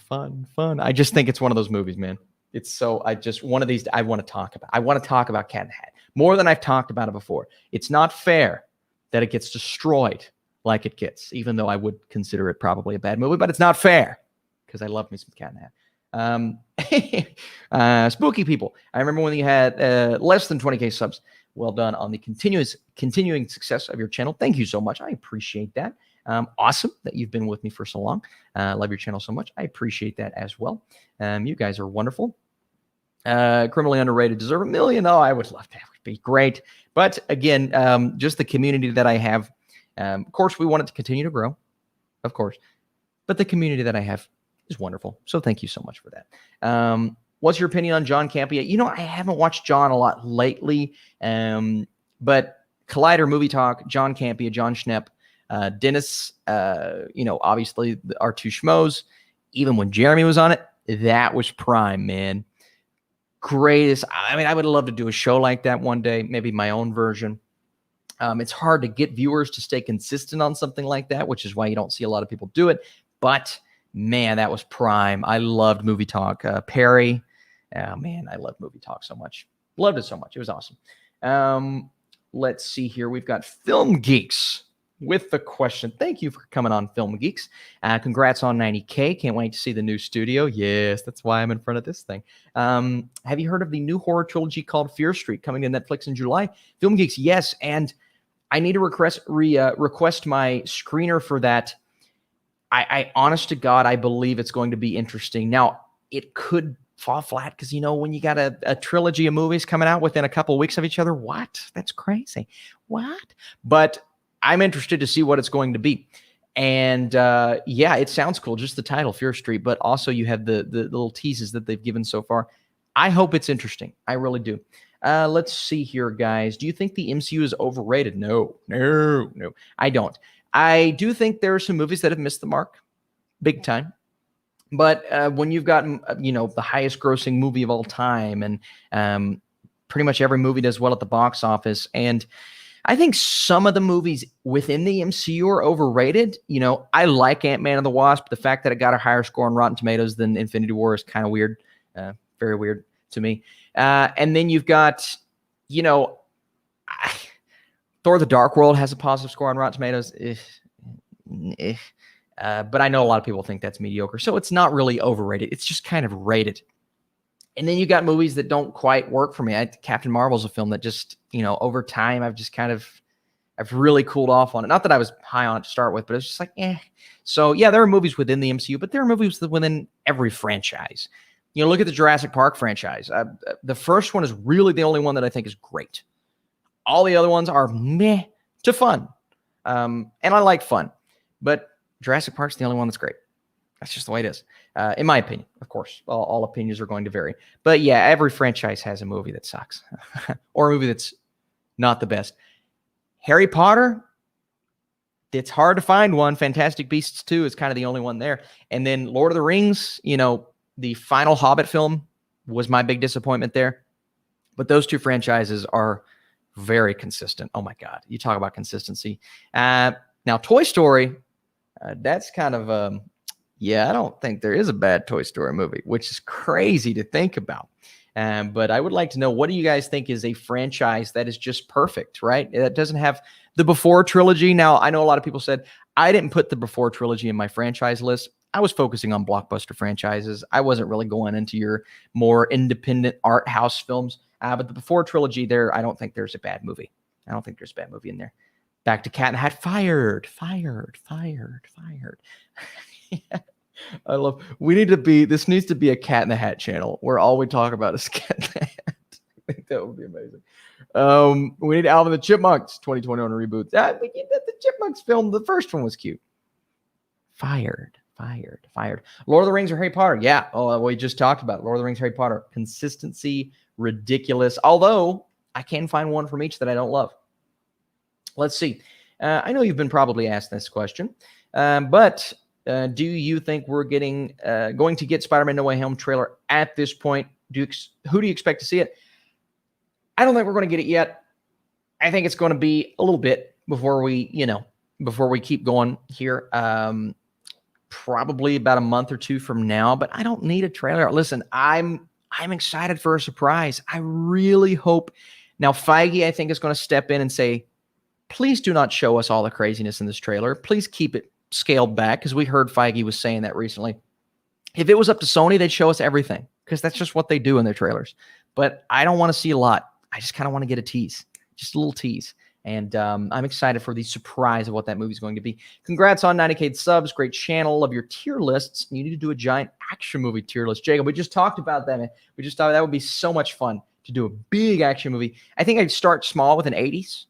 I just think it's one of those movies, man. It's so, one of these I want to talk about. I want to talk about Cat in the Hat more than I've talked about it before. It's not fair that it gets destroyed like it gets, even though I would consider it probably a bad movie, but it's not fair because I love me some Cat in the Hat. Spooky people. I remember when you had less than 20K subs. Well done on the continuing success of your channel. Thank you so much. I appreciate that. Awesome that you've been with me for so long. Love your channel so much. I appreciate that as well. You guys are wonderful. Criminally underrated, deserve 1 million. Oh, I would love that. Would be great. But again, just the community that I have. Of course, we want it to continue to grow, of course. But the community that I have is wonderful. So thank you so much for that. What's your opinion on John Campea? You know, I haven't watched John a lot lately, but Collider Movie Talk, John Campea, John Schnepp, Dennis, obviously our two schmoes. Even when Jeremy was on it, that was prime, man. Greatest. I mean, I would love to do a show like that one day, maybe my own version. It's hard to get viewers to stay consistent on something like that, which is why you don't see a lot of people do it. But man, that was prime. I loved Movie Talk. Perry, oh man, I loved Movie Talk so much. Loved it so much. It was awesome. Let's see here. We've got Film Geeks with the question. Thank you for coming on, Film Geeks. Congrats on 90K. Can't wait to see the new studio. Yes, that's why I'm in front of this thing. Have you heard of the new horror trilogy called Fear Street coming to Netflix in July? Film Geeks, yes. And I need to request my screener for that. I honest to God, I believe it's going to be interesting. Now, it could fall flat because, when you got a trilogy of movies coming out within a couple of weeks of each other, what? That's crazy. What? But I'm interested to see what it's going to be. And yeah, it sounds cool. Just the title, Fear Street, but also you have the little teases that they've given so far. I hope it's interesting. I really do. Let's see here, guys. Do you think the MCU is overrated? No, I don't. I do think there are some movies that have missed the mark big time. But when you've got, the highest grossing movie of all time and pretty much every movie does well at the box office. And I think some of the movies within the MCU are overrated. I like Ant-Man and the Wasp. The fact that it got a higher score on Rotten Tomatoes than Infinity War is kind of weird. Very weird to me. And then you've got, Thor: The Dark World has a positive score on Rotten Tomatoes. But I know a lot of people think that's mediocre. So it's not really overrated. It's just kind of rated. And then you got movies that don't quite work for me. Captain Marvel's a film that just, over time, I've really cooled off on it. Not that I was high on it to start with, but it's just like, eh. So yeah, there are movies within the MCU, but there are movies within every franchise. Look at the Jurassic Park franchise. The first one is really the only one that I think is great. All the other ones are meh to fun. And I like fun, but Jurassic Park's the only one that's great. That's just the way it is. In my opinion, of course, all opinions are going to vary. But yeah, every franchise has a movie that sucks or a movie that's not the best. Harry Potter, it's hard to find one. Fantastic Beasts 2 is kind of the only one there. And then Lord of the Rings, the final Hobbit film was my big disappointment there. But those two franchises are very consistent. Oh my God. You talk about consistency. Now, Toy Story, that's kind of, I don't think there is a bad Toy Story movie, which is crazy to think about. But I would like to know, what do you guys think is a franchise that is just perfect, right? That doesn't have the Before trilogy. Now, I know a lot of people said, I didn't put the Before trilogy in my franchise list. I was focusing on blockbuster franchises. I wasn't really going into your more independent art house films. But the Before trilogy there, I don't think there's a bad movie. I don't think there's a bad movie in there. Back to Cat in the Hat. Fired. Yeah. This needs to be a Cat in the Hat channel where all we talk about is Cat in the Hat. I think that would be amazing. We need Alvin the Chipmunks 2021 reboot. The Chipmunks film, the first one was cute. Fired. Lord of the Rings or Harry Potter? Yeah. Oh, we just talked about it. Lord of the Rings, Harry Potter. Consistency, ridiculous. Although I can find one from each that I don't love. Let's see. I know you've been probably asked this question, but do you think we're going to get Spider-Man No Way Home trailer at this point? Who do you expect to see it? I don't think we're going to get it yet. I think it's going to be a little bit before we keep going here. Probably about a month or two from now, but I don't need a trailer. Listen, I'm excited for a surprise. I really hope. Now, Feige, I think, is going to step in and say, please do not show us all the craziness in this trailer. Please keep it scaled back, because we heard Feige was saying that recently. If it was up to Sony, they'd show us everything, because that's just what they do in their trailers. But I don't want to see a lot. I just kind of want to get a tease, just a little tease. And I'm excited for the surprise of what that movie is going to be. Congrats on 90K subs. Great channel. Love your tier lists. You need to do a giant action movie tier list. Jacob, we just talked about that, man. We just thought that would be so much fun to do a big action movie. I think I'd start small with an 80s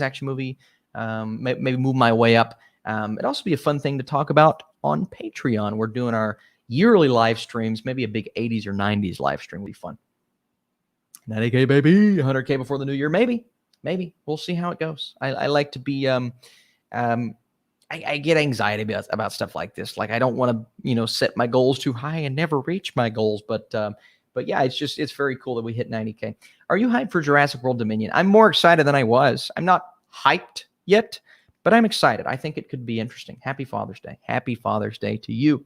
action movie, maybe move my way up. It'd also be a fun thing to talk about on Patreon. We're doing our yearly live streams, maybe a big 80s or 90s live stream would be fun. 90K, baby, 100K before the new year. Maybe. We'll see how it goes. I like to be, I get anxiety about stuff like this. Like, I don't want to, set my goals too high and never reach my goals. But yeah, it's very cool that we hit 90K. Are you hyped for Jurassic World Dominion? I'm more excited than I was. I'm not hyped yet, but I'm excited. I think it could be interesting. Happy Father's Day. Happy Father's Day to you.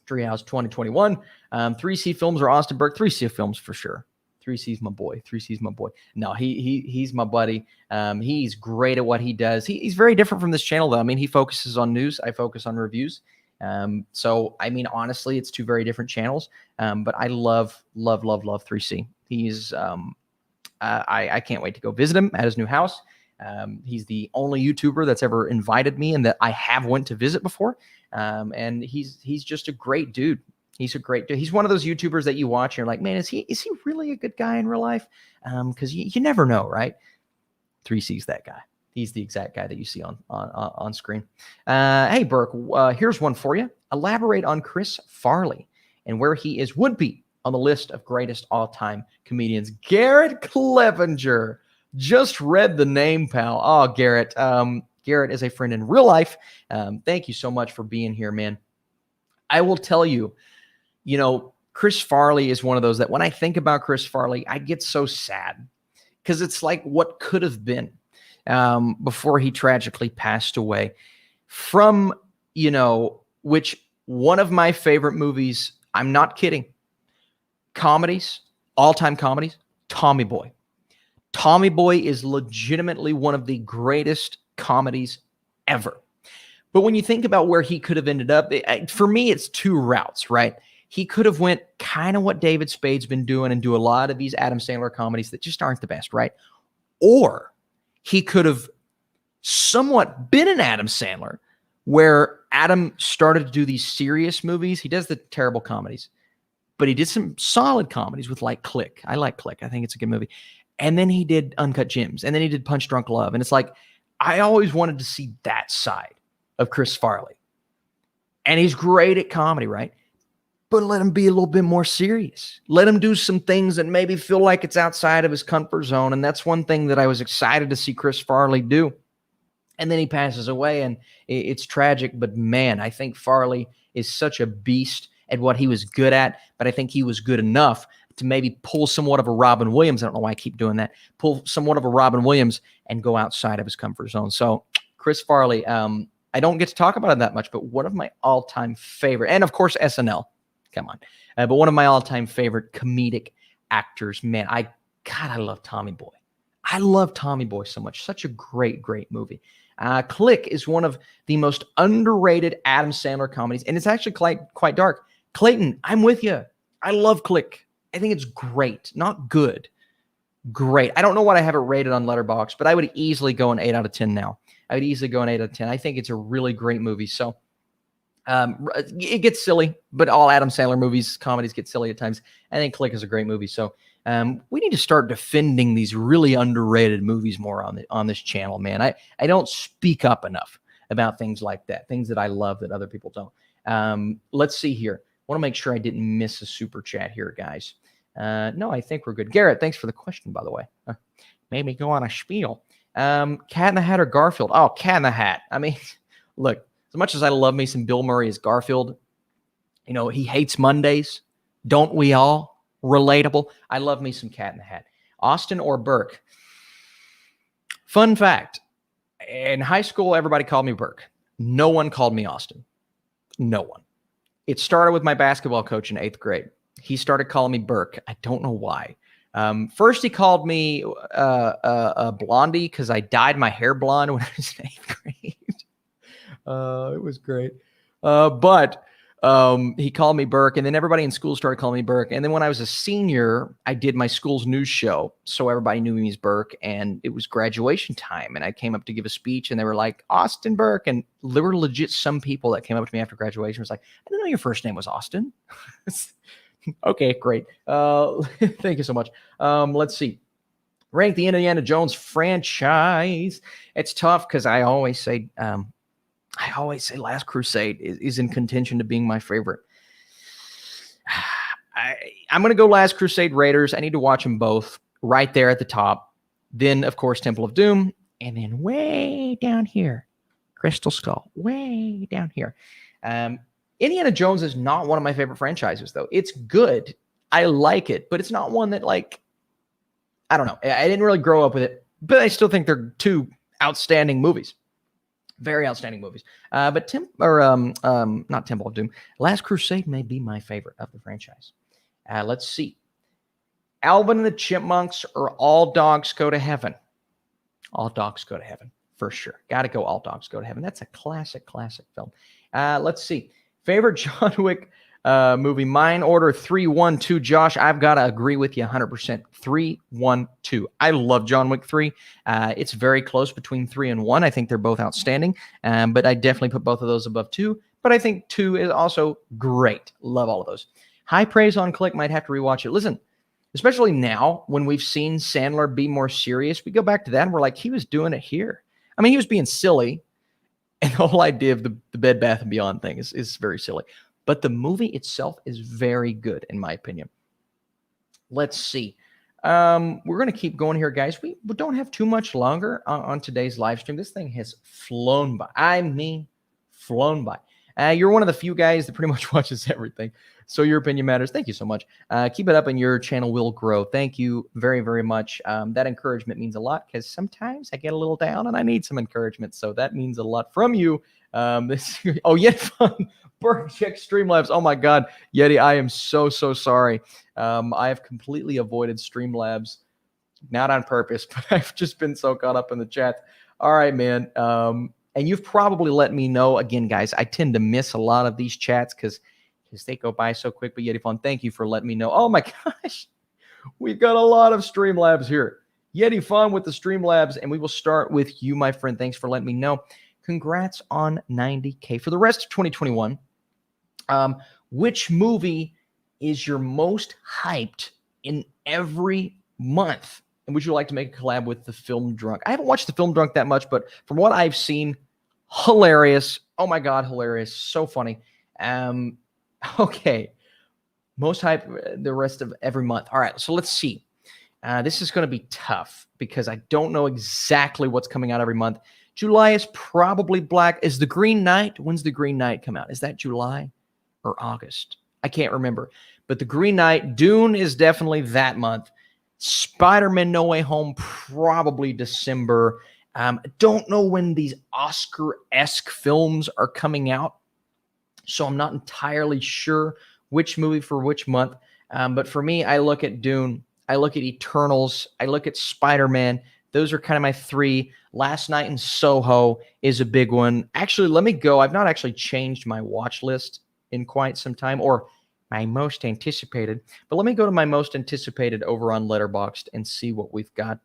Treehouse 2021. 3C Films or Austin Burke? 3C Films for sure. 3C's my boy. 3C's my boy. No, he's my buddy. He's great at what he does. He's very different from this channel, though. I mean, he focuses on news. I focus on reviews. So, I mean, honestly, it's two very different channels. But I love 3C. He's, I can't wait to go visit him at his new house. He's the only YouTuber that's ever invited me and that I have went to visit before. And he's just a great dude. He's a great dude. He's one of those YouTubers that you watch and you're like, man, is he really a good guy in real life? Because you never know, right? 3C's that guy. He's the exact guy that you see on screen. Hey, Burke, here's one for you. Elaborate on Chris Farley and where he would be on the list of greatest all-time comedians. Garrett Clevenger. Just read the name, pal. Oh, Garrett. Garrett is a friend in real life. Thank you so much for being here, man. I will tell you, Chris Farley is one of those that when I think about Chris Farley, I get so sad because it's like what could have been before he tragically passed away from, which one of my favorite movies, I'm not kidding, comedies, all-time comedies, Tommy Boy. Tommy Boy is legitimately one of the greatest comedies ever. But when you think about where he could have ended up, for me, it's two routes, right? He could have went kind of what David Spade's been doing and do a lot of these Adam Sandler comedies that just aren't the best, right? Or he could have somewhat been an Adam Sandler where Adam started to do these serious movies. He does the terrible comedies, but he did some solid comedies with like Click. I like Click. I think it's a good movie. And then he did Uncut Gems. And then he did Punch Drunk Love. And it's like, I always wanted to see that side of Chris Farley. And he's great at comedy, right? But let him be a little bit more serious. Let him do some things that maybe feel like it's outside of his comfort zone. And that's one thing that I was excited to see Chris Farley do. And then he passes away, and it's tragic. But man, I think Farley is such a beast at what he was good at. But I think he was good enough to maybe pull somewhat of a Robin Williams. I don't know why I keep doing that. Pull somewhat of a Robin Williams and go outside of his comfort zone. So Chris Farley, I don't get to talk about it that much, but one of my all-time favorite, and of course SNL, come on, but one of my all-time favorite comedic actors, man. I love Tommy Boy. I love Tommy Boy so much. Such a great movie. Click is one of the most underrated Adam Sandler comedies, and it's actually quite dark. Clayton, I'm with you. I love Click. I think it's great, not good. Great. I don't know what I have it rated on Letterboxd, but I would easily go an 8 out of 10 now. I would easily go an 8 out of 10. I think it's a really great movie. So it gets silly, but all Adam Sandler movies, comedies get silly at times. I think Click is a great movie. So we need to start defending these really underrated movies more on this channel, man. I don't speak up enough about things like that, things that I love that other people don't. Let's see here. I want to make sure I didn't miss a super chat here, guys. No, I think we're good. Garrett, thanks for the question, by the way. Made me go on a spiel. Cat in the Hat or Garfield? Oh, Cat in the Hat. I mean, look, as much as I love me some Bill Murray as Garfield, he hates Mondays. Don't we all? Relatable. I love me some Cat in the Hat. Austin or Burke? Fun fact. In high school, everybody called me Burke. No one called me Austin. No one. It started with my basketball coach in 8th grade. He started calling me Burke. I don't know why. First, he called me a blondie because I dyed my hair blonde when I was in 8th grade. It was great. But he called me Burke, and then everybody in school started calling me Burke. And then when I was a senior, I did my school's news show, so everybody knew me as Burke, and it was graduation time, and I came up to give a speech, and they were like, Austin Burke, and there were legit some people that came up to me after graduation was like, I didn't know your first name was Austin. Okay, great. Thank you so much. Let's see. Rank the Indiana Jones franchise. It's tough because I always say Last Crusade is in contention to being my favorite. I'm going to go Last Crusade, Raiders. I need to watch them both right there at the top. Then, of course, Temple of Doom. And then way down here, Crystal Skull. Way down here. Indiana Jones is not one of my favorite franchises, though. It's good. I like it, but it's not one that, like, I don't know. I didn't really grow up with it, but I still think they're two outstanding movies. Very outstanding movies. But not Temple of Doom. Last Crusade may be my favorite of the franchise. Let's see. Alvin and the Chipmunks or All Dogs Go to Heaven? All Dogs Go to Heaven, for sure. Got to go All Dogs Go to Heaven. That's a classic film. Let's see. Favorite John Wick movie? Mine order 3-1-2. Josh, I've got to agree with you 100%. 3-1-2. I love John Wick 3. It's very close between 3 and 1. I think they're both outstanding, but I definitely put both of those above 2. But I think 2 is also great. Love all of those. High praise on Click. Might have to rewatch it. Listen, especially now when we've seen Sandler be more serious, we go back to that and we're like, he was doing it here. I mean, he was being silly, and the whole idea of the Bed Bath & Beyond thing is very silly. But the movie itself is very good, in my opinion. Let's see. We're going to keep going here, guys. We don't have too much longer on today's live stream. This thing has flown by. I mean, flown by. You're one of the few guys that pretty much watches everything. So your opinion matters. Thank you so much. Keep it up and your channel will grow. Thank you very, very much. That encouragement means a lot because sometimes I get a little down and I need some encouragement. So that means a lot from you. Yeti Burke, check Streamlabs. Oh my God, Yeti, I am so sorry. I have completely avoided Streamlabs, not on purpose, but I've just been so caught up in the chat. All right, man. And you've probably let me know. Again, guys, I tend to miss a lot of these chats because they go by so quick. But Yeti Fun, thank you for letting me know. Oh my gosh, we've got a lot of Streamlabs here. Yeti Fun with the Streamlabs, and we will start with you, my friend. Thanks for letting me know. Congrats on 90K. For the rest of 2021, which movie is your most hyped in every month? And would you like to make a collab with the Film Drunk? I haven't watched the Film Drunk that much, but from what I've seen, hilarious. Oh my God, hilarious. So funny. Okay. Most hyped the rest of every month. All right, so let's see. This is going to be tough because I don't know exactly what's coming out every month. July is probably Black. Is The Green Knight? When's The Green Knight come out? Is that July or August? I can't remember. But The Green Knight, Dune is definitely that month. Spider-Man No Way Home, probably December. Don't know when these Oscar-esque films are coming out, so I'm not entirely sure which movie for which month. But for me, I look at Dune, I look at Eternals, I look at Spider-Man. Those are kind of my three. Last Night in Soho is a big one. Actually, let me go. I've not actually changed my watch list in quite some time, or my most anticipated. But let me go to my most anticipated over on Letterboxd and see what we've got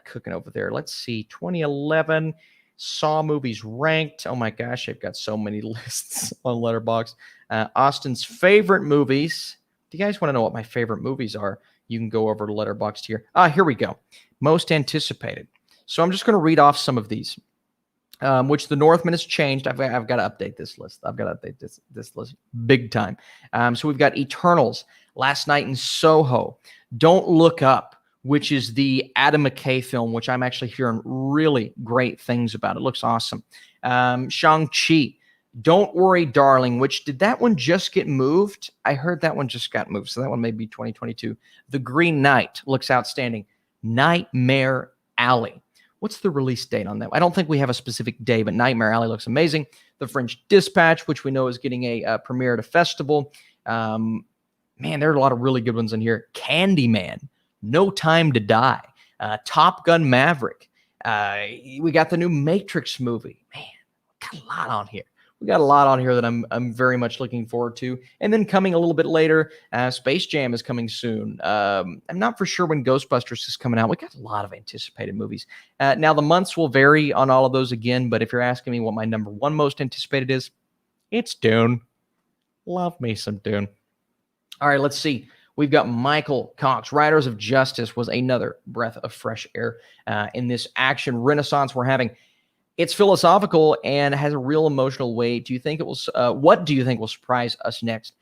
cooking over there. Let's see. 2011 Saw movies ranked. Oh my gosh, I've got so many lists on Letterboxd. Austin's favorite movies. Do you guys want to know what my favorite movies are? You can go over to Letterboxd here. Here we go. Most anticipated. So I'm just going to read off some of these, which The Northman has changed. I've got to update this list. I've got to update this list big time. So we've got Eternals, Last Night in Soho, Don't Look Up, which is the Adam McKay film, which I'm actually hearing really great things about. It looks awesome. Shang-Chi, Don't Worry, Darling, which did that one just get moved? I heard that one just got moved, so that one may be 2022. The Green Knight looks outstanding. Nightmare Alley. What's the release date on that? I don't think we have a specific day, but Nightmare Alley looks amazing. The French Dispatch, which we know is getting a premiere at a festival. Man, there are a lot of really good ones in here. Candyman, No Time to Die, Top Gun Maverick. We got the new Matrix movie. Man, got a lot on here. We got a lot on here that I'm very much looking forward to. And then coming a little bit later, Space Jam is coming soon. I'm not for sure when Ghostbusters is coming out. We got a lot of anticipated movies. Now, the months will vary on all of those again, but if you're asking me what my number one most anticipated is, it's Dune. Love me some Dune. All right, let's see. We've got Michael Cox. Riders of Justice was another breath of fresh air in this action renaissance we're having. It's philosophical and has a real emotional weight. Do you think it will? What do you think will surprise us next?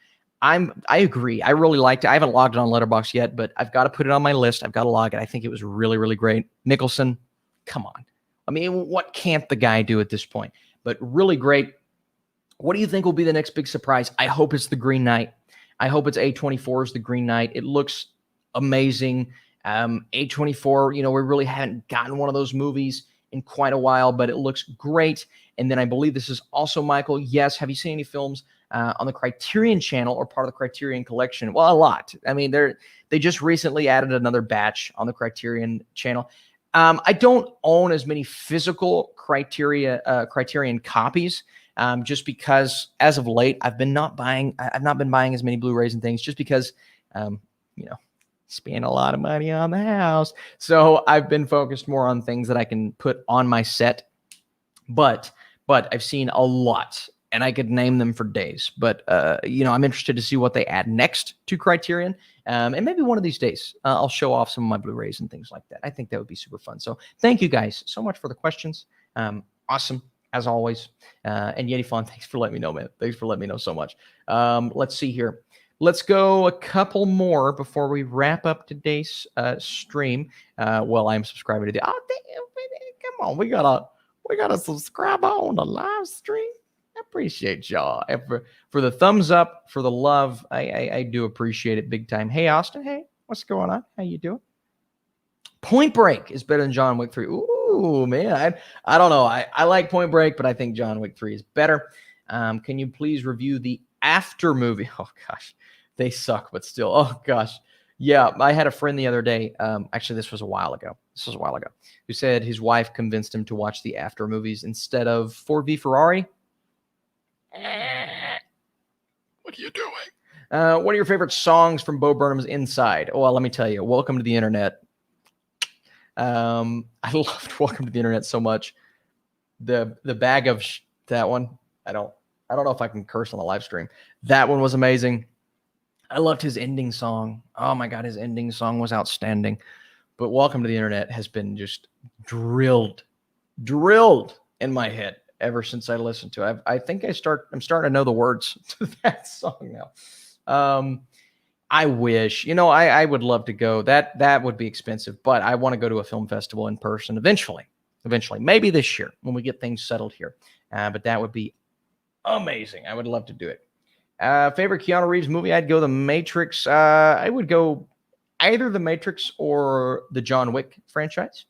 I agree. I really liked it. I haven't logged it on Letterboxd yet, but I've got to put it on my list. I've got to log it. I think it was really, really great. Nicholson, come on. I mean, what can't the guy do at this point? But really great. What do you think will be the next big surprise? I hope it's the Green Knight. I hope it's A24's The Green Knight. It looks amazing. A24, we really haven't gotten one of those movies in quite a while, but it looks great. And then I believe this is also Michael. Yes. Have you seen any films on the Criterion channel or part of the Criterion collection? Well, a lot. I mean, they just recently added another batch on the Criterion channel. I don't own as many physical Criterion copies, just because as of late I've not been buying as many Blu-rays and things, just because spend a lot of money on the house. So I've been focused more on things that I can put on my set. But I've seen a lot, and I could name them for days. But I'm interested to see what they add next to Criterion. And maybe one of these days I'll show off some of my Blu-rays and things like that. I think that would be super fun. So thank you guys so much for the questions. Awesome as always. And Yeti Fawn, thanks for letting me know, man. Thanks for letting me know so much. Let's see here. Let's go a couple more before we wrap up today's stream. Well, I'm subscribing to the. Oh, come on, we gotta subscribe on the live stream. I appreciate y'all for the thumbs up, for the love. I do appreciate it big time. Hey, Austin. Hey, what's going on? How you doing? Point Break is better than John Wick 3. Ooh, man. I don't know. I like Point Break, but I think John Wick 3 is better. Can you please review the after movie? Oh, gosh. They suck, but still. Oh, gosh. Yeah, I had a friend the other day. Actually, this was a while ago. Who said his wife convinced him to watch the after movies instead of Ford v Ferrari. What are you doing? What are your favorite songs from Bo Burnham's Inside? Well, let me tell you. Welcome to the Internet. I loved Welcome to the Internet so much. The bag of that one. I don't know if I can curse on the live stream. That one was amazing. I loved his ending song. Oh my God, his ending song was outstanding. But Welcome to the Internet has been just drilled in my head ever since I listened to it. I think I'm starting to know the words to that song now. I wish, I would love to go. That would be expensive, but I want to go to a film festival in person eventually, maybe this year when we get things settled here. But that would be amazing. I would love to do it. Favorite Keanu Reeves movie? I'd go The Matrix. I would go either The Matrix or the John Wick franchise.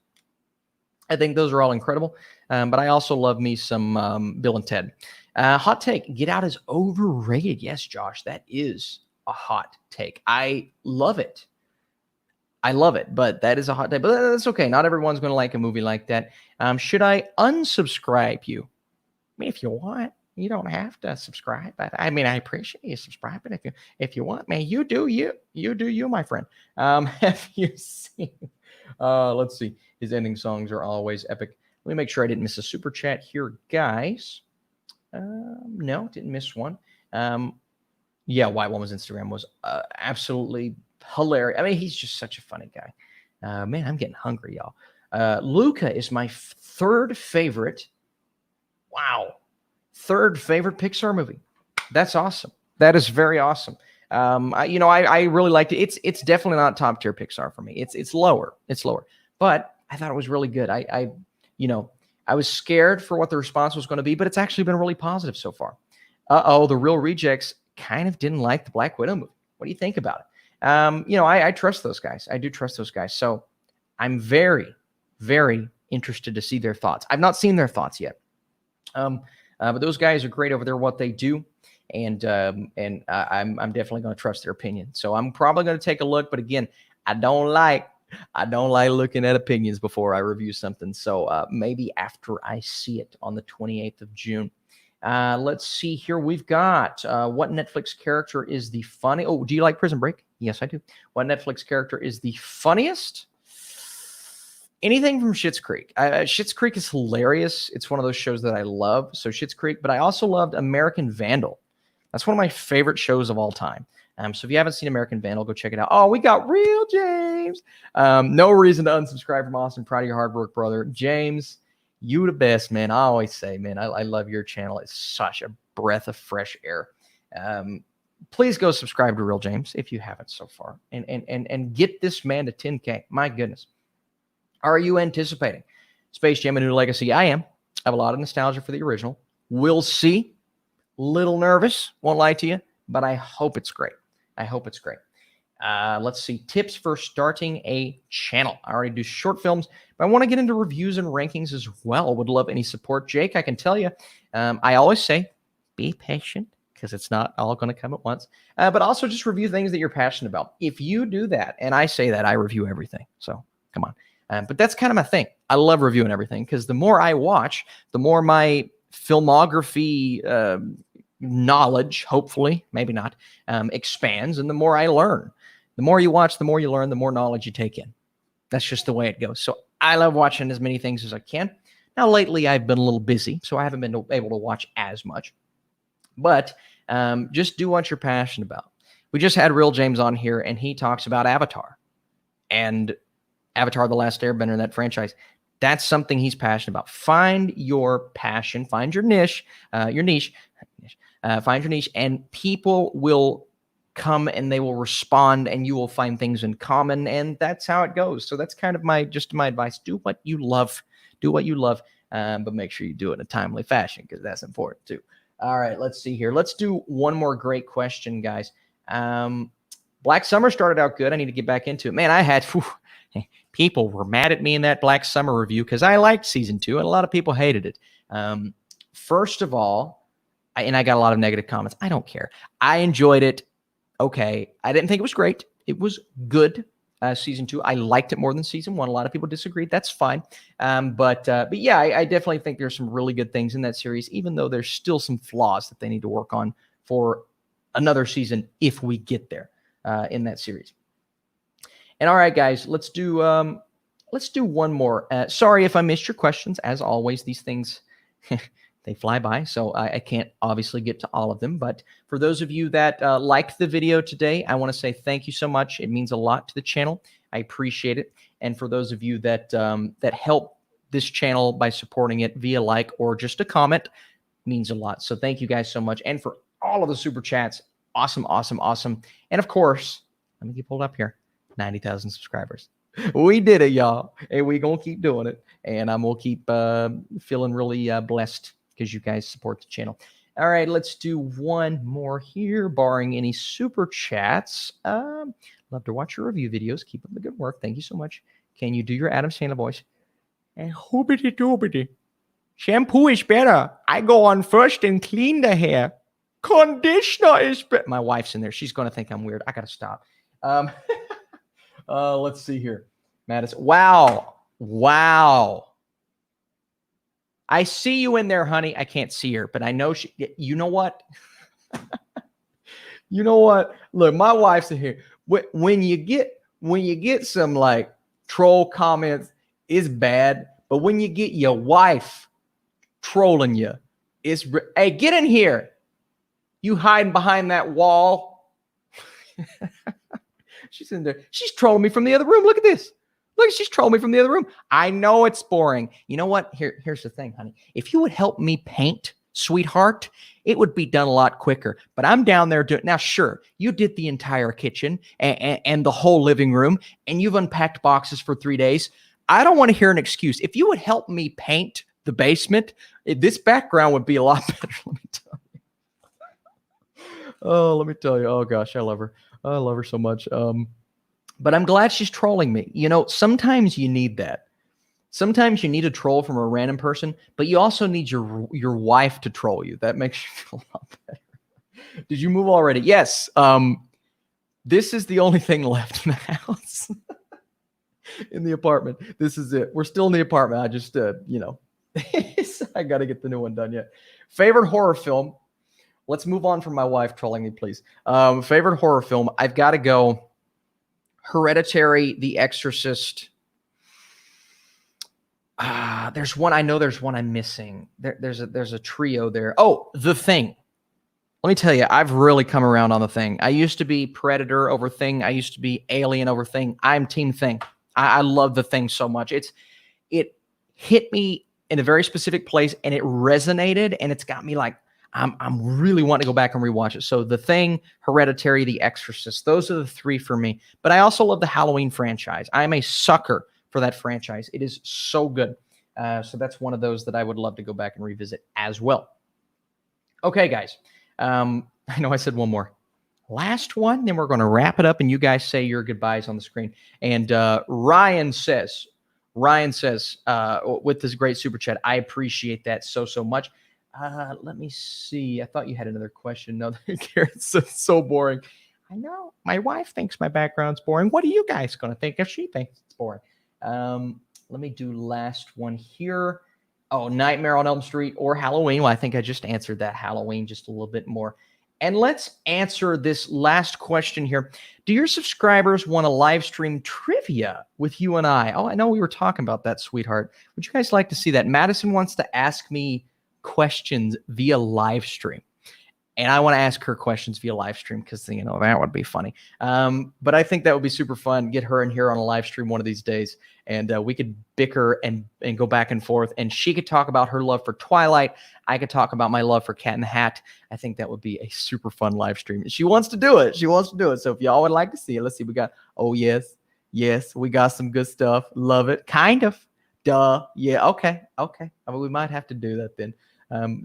I think those are all incredible. But I also love me some Bill and Ted. Hot take, Get Out is overrated. Yes, Josh, that is a hot take. I love it, but that is a hot take. But that's okay. Not everyone's going to like a movie like that. Should I unsubscribe you? I mean, if you want, you don't have to subscribe. I mean, I appreciate you subscribing if you want, man. You do you, my friend. Have you seen? Let's see. His ending songs are always epic. Let me make sure I didn't miss a super chat here, guys. No, didn't miss one. Yeah, White Woman's Instagram was absolutely hilarious. I mean, he's just such a funny guy. Man, I'm getting hungry, y'all. Luca is my third favorite. Wow. Third favorite Pixar movie. That's awesome. That is very awesome. I really liked it. It's definitely not top tier Pixar for me. It's lower. But I thought it was really good. I was scared for what the response was going to be, but it's actually been really positive so far. The Real Rejects kind of didn't like the Black Widow movie. What do you think about it? I trust those guys. I do trust those guys. So I'm very, very interested to see their thoughts. I've not seen their thoughts yet. But those guys are great over there, what they do. And I'm definitely going to trust their opinion. So I'm probably going to take a look. But again, I don't like looking at opinions before I review something. So maybe after I see it on the 28th of June. Let's see here. We've got what Netflix character is the funny? Oh, do you like Prison Break? Yes, I do. What Netflix character is the funniest? Anything from Schitt's Creek. Schitt's Creek is hilarious. It's one of those shows that I love. So Schitt's Creek, but I also loved American Vandal. That's one of my favorite shows of all time. So if you haven't seen American Vandal, go check it out. Oh, we got Real James. No reason to unsubscribe from Austin. Proud of your hard work, brother. James, you the best, man. I always say, man, I love your channel. It's such a breath of fresh air. please go subscribe to Real James if you haven't so far, and get this man to 10K. My goodness. Are you anticipating Space Jam: A New Legacy? I am. I have a lot of nostalgia for the original. We'll see. Little nervous, won't lie to you, but I hope it's great. I hope it's great. Let's see. Tips for starting a channel. I already do short films, but I want to get into reviews and rankings as well. Would love any support. Jake, I can tell you, I always say, be patient, because it's not all going to come at once. But also just review things that you're passionate about. If you do that, and I say that, I review everything. So come on. But that's kind of my thing. I love reviewing everything, because the more I watch, the more my filmography knowledge, hopefully, maybe not, expands, and the more I learn. The more you watch, the more you learn, the more knowledge you take in. That's just the way it goes. So I love watching as many things as I can. Now, lately, I've been a little busy, so I haven't been able to watch as much. But just do what you're passionate about. We just had Real James on here, and he talks about Avatar. And Avatar: The Last Airbender, that franchise. That's something he's passionate about. Find your passion. Find your niche. Find your niche, and people will come and they will respond, and you will find things in common, and that's how it goes. So that's kind of my advice. Do what you love. Do what you love, but make sure you do it in a timely fashion, because that's important too. All right, let's see here. Let's do one more great question, guys. Black Summer started out good. I need to get back into it. Man, I had people were mad at me in that Black Summer review because I liked season 2, and a lot of people hated it. First of all, I got a lot of negative comments. I don't care. I enjoyed it. Okay. I didn't think it was great. It was good. Season 2, I liked it more than season 1. A lot of people disagreed. That's fine. But yeah, I definitely think there's some really good things in that series, even though there's still some flaws that they need to work on for another season if we get there in that series. And all right, guys, let's do one more. Sorry if I missed your questions. As always, these things they fly by, so I can't obviously get to all of them. But for those of you that liked the video today, I want to say thank you so much. It means a lot to the channel. I appreciate it. And for those of you that that help this channel by supporting it via like or just a comment, means a lot. So thank you guys so much. And for all of the super chats, awesome, awesome, awesome. And of course, let me get pulled up here. 90,000 subscribers. We did it, y'all. And we're going to keep doing it. And I'm going to keep feeling really blessed because you guys support the channel. All right, let's do one more here, barring any super chats. Love to watch your review videos. Keep up the good work. Thank you so much. Can you do your Adam Sandler voice? And hoobity doobity. Shampoo is better. I go on first and clean the hair. Conditioner is better. My wife's in there. She's going to think I'm weird. I got to stop. Let's see here. Madison. Wow. I see you in there, honey. I can't see her, but I know she, you know what? You know what? Look, my wife's in here. When you get some like troll comments, it's bad. But when you get your wife trolling you, hey, get in here. You hiding behind that wall. She's in there. She's trolling me from the other room. Look at this. Look, she's trolling me from the other room. I know it's boring. You know what? Here's the thing, honey. If you would help me paint, sweetheart, it would be done a lot quicker. But I'm down there doing. Now, sure, you did the entire kitchen and the whole living room, and you've unpacked boxes for 3 days. I don't want to hear an excuse. If you would help me paint the basement, this background would be a lot better. Let me tell you. Oh, let me tell you. Oh gosh, I love her. I love her so much. But I'm glad she's trolling me. You know, sometimes you need that. Sometimes you need a troll from a random person, but you also need your wife to troll you. That makes you feel a lot better. Did you move already? Yes. This is the only thing left in the house. In the apartment. This is it. We're still in the apartment. I just, you know, I got to get the new one done yet. Favorite horror film. Let's move on from my wife trolling me, please. Favorite horror film. I've got to go Hereditary, The Exorcist. There's one. I know there's one I'm missing. There's a trio there. Oh, The Thing. Let me tell you, I've really come around on The Thing. I used to be Predator over Thing. I used to be Alien over Thing. I'm Team Thing. I love The Thing so much. It hit me in a very specific place, and it resonated, and it's got me like, I'm really wanting to go back and rewatch it. So The Thing, Hereditary, The Exorcist, those are the three for me. But I also love the Halloween franchise. I'm a sucker for that franchise. It is so good. So that's one of those that I would love to go back and revisit as well. Okay, guys. I know I said one more. Last one, then we're going to wrap it up, and you guys say your goodbyes on the screen. And Ryan says, with this great super chat, I appreciate that so much. Let me see. I thought you had another question. No, Karen's so boring. I know. My wife thinks my background's boring. What are you guys going to think if she thinks it's boring? Let me do last one here. Oh, Nightmare on Elm Street or Halloween. Well, I think I just answered that. Halloween just a little bit more. And let's answer this last question here. Do your subscribers want to live stream trivia with you and I? Oh, I know we were talking about that, sweetheart. Would you guys like to see that? Madison wants to ask me questions via live stream. And I want to ask her questions via live stream because, that would be funny. But I think that would be super fun. Get her in here on a live stream one of these days. And we could bicker and go back and forth. And she could talk about her love for Twilight. I could talk about my love for Cat in the Hat. I think that would be a super fun live stream. She wants to do it. So if y'all would like to see it, let's see. We got, yes, we got some good stuff. Love it. Kind of. Duh. Yeah, okay. We might have to do that then.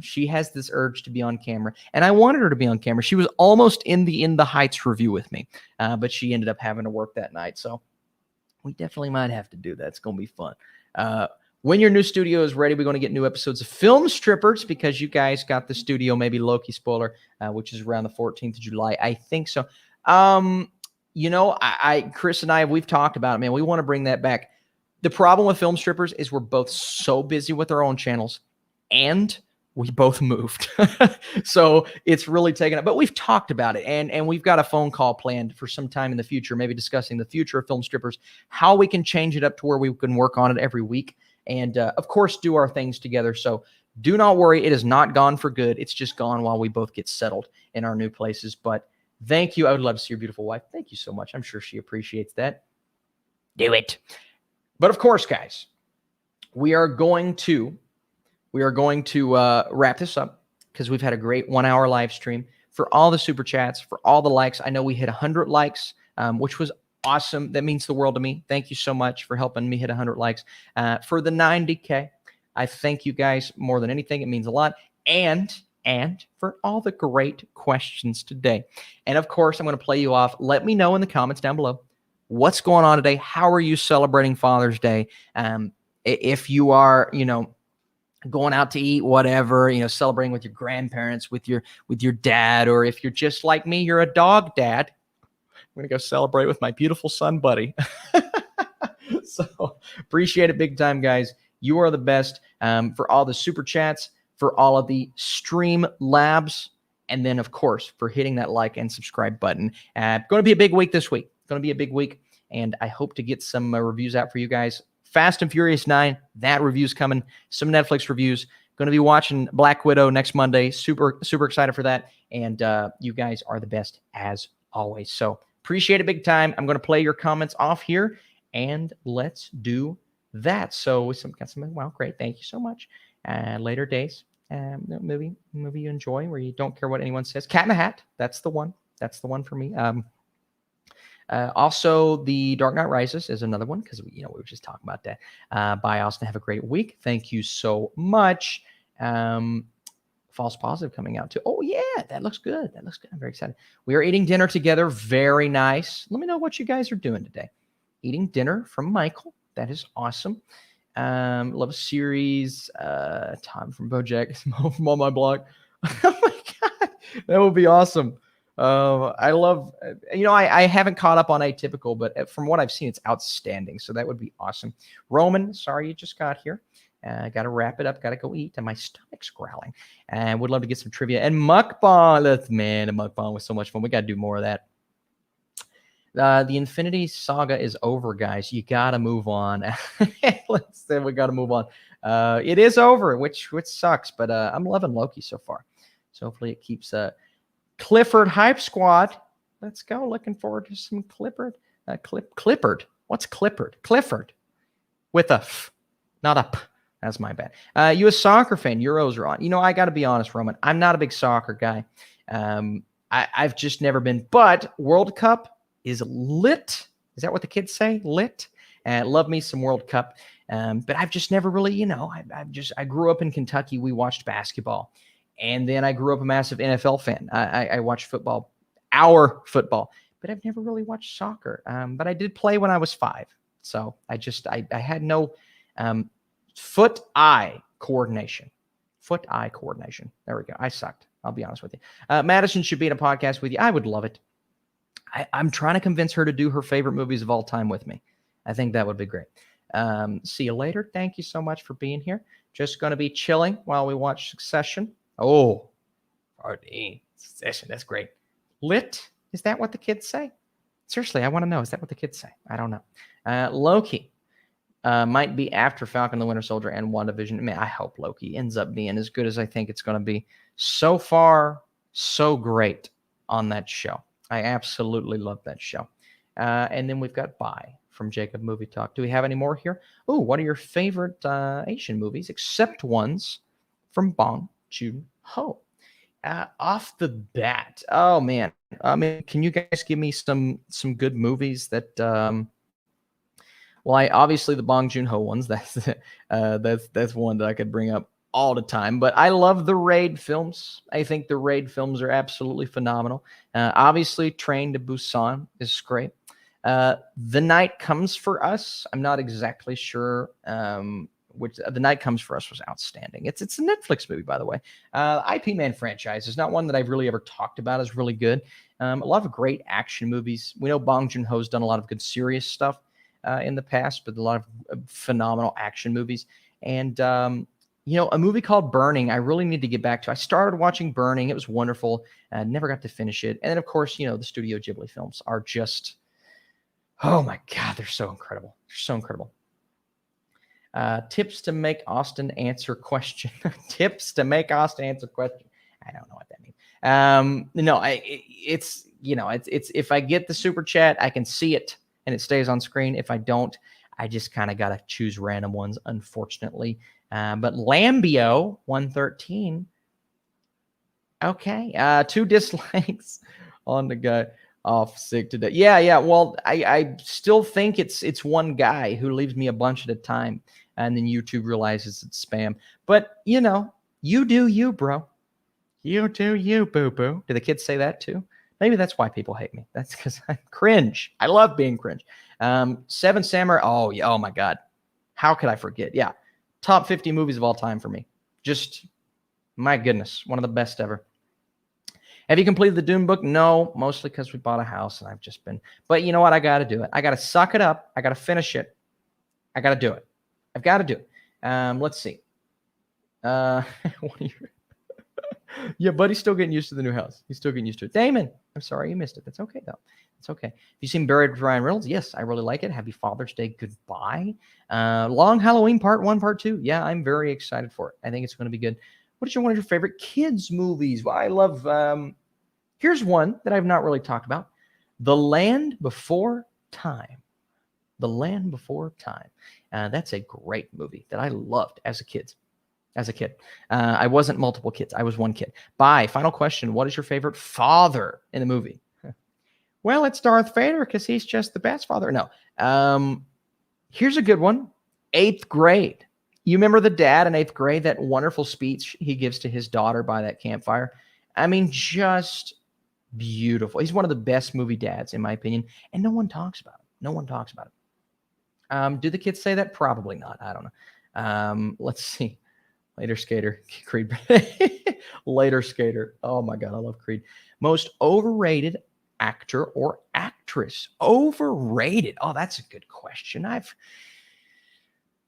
She has this urge to be on camera, and I wanted her to be on camera. She was almost in the Heights review with me, but she ended up having to work that night. So we definitely might have to do that. It's going to be fun. When your new studio is ready, we're going to get new episodes of Film Strippers because you guys got the studio, maybe Loki spoiler, which is around the 14th of July. I think so. Chris and I, we've talked about it, man. We want to bring that back. The problem with Film Strippers is we're both so busy with our own channels, and we both moved. So it's really taken up, but we've talked about it, and we've got a phone call planned for some time in the future, maybe discussing the future of Film Strippers, how we can change it up to where we can work on it every week, and of course do our things together. So do not worry, it is not gone for good. It's just gone while we both get settled in our new places. But thank you. I would love to see your beautiful wife. Thank you so much. I'm sure she appreciates that. Do it. But of course, guys, we are going to wrap this up because we've had a great 1 hour live stream. For all the super chats, for all the likes. I know we hit 100 likes, which was awesome. That means the world to me. Thank you so much for helping me hit 100 likes. For the 90K, I thank you guys more than anything. It means a lot. And for all the great questions today. And of course, I'm going to play you off. Let me know in the comments down below what's going on today. How are you celebrating Father's Day? If you are, going out to eat, whatever, celebrating with your grandparents, with your dad, or if you're just like me, you're a dog dad. I'm going to go celebrate with my beautiful son, Buddy. So appreciate it big time, guys. You are the best. For all the super chats, for all of the stream labs, and then, of course, for hitting that like and subscribe button. Going to be a big week this week. Going to be a big week, and I hope to get some reviews out for you guys. Fast and Furious 9, that review's coming. Some Netflix reviews. Going to be watching Black Widow next Monday. Super excited for that. And you guys are the best as always. So appreciate it big time. I'm going to play your comments off here, and let's do that. So got some. Wow, great. Thank you so much. Later days. Movie you enjoy where you don't care what anyone says. Cat in the Hat. That's the one. That's the one for me. Also, The Dark Knight Rises is another one because we were just talking about that. Bye, Austin. Have a great week. Thank you so much. False Positive coming out too. Oh yeah, that looks good. I'm very excited. We are eating dinner together. Very nice. Let me know what you guys are doing today. Eating dinner from Michael. That is awesome. Love a series. Tom from BoJack from On My Block. Oh my god, that would be awesome. I love, I haven't caught up on Atypical, but from what I've seen, it's outstanding. So that would be awesome. Roman, sorry you just got here. Got to wrap it up. Got to go eat. And my stomach's growling. And would love to get some trivia. And mukbang. Man, a mukbang was so much fun. We got to do more of that. The Infinity Saga is over, guys. You got to move on. Let's say we got to move on. It is over, which sucks. But I'm loving Loki so far. So hopefully it keeps... Clifford Hype Squad. Let's go. Looking forward to some Clifford. Clifford. What's Clifford? Clifford. With a F, not a P. That's my bad. You a soccer fan? Euros are on. I got to be honest, Roman. I'm not a big soccer guy. I've just never been. But World Cup is lit. Is that what the kids say? Lit. Love me some World Cup. But I've just never really, I grew up in Kentucky. We watched basketball. And then I grew up a massive NFL fan. I watched football, our football. But I've never really watched soccer. But I did play when I was 5. So I had no foot-eye coordination. Foot-eye coordination. There we go. I sucked. I'll be honest with you. Madison should be in a podcast with you. I would love it. I'm trying to convince her to do her favorite movies of all time with me. I think that would be great. See you later. Thank you so much for being here. Just going to be chilling while we watch Succession. Oh, Succession. That's great. Lit. Is that what the kids say? Seriously, I want to know. Is that what the kids say? I don't know. Loki might be after Falcon the Winter Soldier and WandaVision. I mean, I hope Loki ends up being as good as I think it's going to be. So far, so great on that show. I absolutely love that show. And then we've got Bye from Jacob Movie Talk. Do we have any more here? Oh, what are your favorite Asian movies, except ones from Bong Joon-ho? Off the bat, oh man, I mean, can you guys give me some good movies that? Well, obviously the Bong Joon-ho ones. That's one that I could bring up all the time. But I love the Raid films. I think the Raid films are absolutely phenomenal. Obviously, Train to Busan is great. The Night Comes for Us. I'm not exactly sure which. The Night Comes for Us was outstanding. It's a Netflix movie, by the way. IP Man franchise is not one that I've really ever talked about. Is really good. A lot of great action movies. We know Bong Joon-ho's done a lot of good serious stuff in the past, but a lot of phenomenal action movies. And a movie called Burning, I really need to get back to. I started watching Burning. It was wonderful. Never got to finish it. And then, of course, the Studio Ghibli films are just, oh my God, they're so incredible. They're so incredible. Tips to make Austin answer question. Tips to make Austin answer question. I don't know what that means. No, it's if I get the super chat, I can see it and it stays on screen. If I don't, I just kind of got to choose random ones, unfortunately. But Lambio 113. Okay. 2 dislikes on the guy off sick today. Yeah. Well, I still think it's one guy who leaves me a bunch at a time, and then YouTube realizes it's spam. But you do you, bro. You do you, boo-boo. Do the kids say that too? Maybe that's why people hate me. That's because I'm cringe. I love being cringe. 7 Samurai. Oh, yeah. Oh, my God. How could I forget? Yeah. Top 50 movies of all time for me. Just, my goodness. One of the best ever. Have you completed the Dune book? No, mostly because we bought a house and I've just been. But you know what? I got to do it. I got to suck it up. I got to finish it. I got to do it. I've got to do it. Let's see. Yeah, buddy's still getting used to the new house. He's still getting used to it. Damon, I'm sorry you missed it. That's okay, though. It's okay. Have you seen Buried with Ryan Reynolds? Yes, I really like it. Happy Father's Day. Goodbye. Long Halloween Part 1, Part 2. Yeah, I'm very excited for it. I think it's going to be good. What is one of your favorite kids' movies? Well, I love, here's one that I've not really talked about. The Land Before Time. The Land Before Time. That's a great movie that I loved as a kid. I wasn't multiple kids. I was one kid. Bye. Final question. What is your favorite father in the movie? Well, it's Darth Vader because he's just the best father. No. Here's a good one. 8th grade. You remember the dad in 8th grade, that wonderful speech he gives to his daughter by that campfire? I mean, just beautiful. He's one of the best movie dads, in my opinion, and no one talks about him. No one talks about him. Do the kids say that? Probably not. I don't know. Let's see. Later Skater, Creed. Later Skater. Oh my God, I love Creed. Most overrated actor or actress? Overrated. Oh, that's a good question. I'd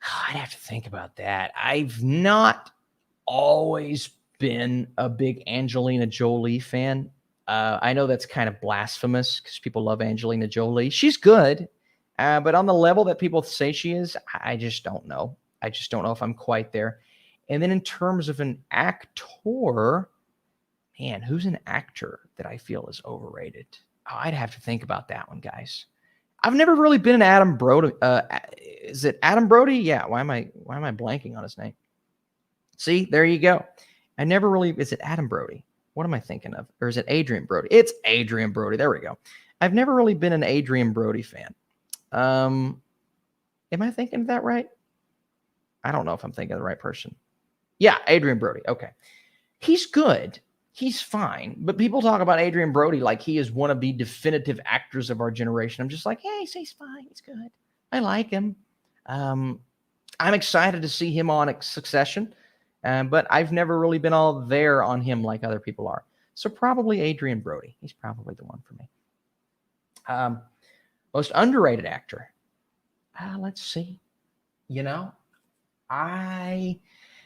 have to think about that. I've not always been a big Angelina Jolie fan. I know that's kind of blasphemous because people love Angelina Jolie. She's good, but on the level that people say she is, I just don't know. I just don't know if I'm quite there. And then in terms of an actor, man, who's an actor that I feel is overrated? Oh, I'd have to think about that one, guys. I've never really been an Adam Brody Is it Adam Brody? Yeah. Why am I blanking on his name? See, there you go. I never really, is it Adam Brody? What am I thinking of? Or is it Adrian Brody? It's Adrian Brody. There we go. I've never really been an Adrian Brody fan. Am I thinking of that right? I don't know if I'm thinking of the right person. Yeah, Adrian Brody. Okay. He's good. He's fine. But people talk about Adrian Brody like he is one of the definitive actors of our generation. I'm just like, hey, he's fine. He's good. I like him. I'm excited to see him on Succession. But I've never really been all there on him like other people are. So probably Adrian Brody. He's probably the one for me. Most underrated actor. Let's see.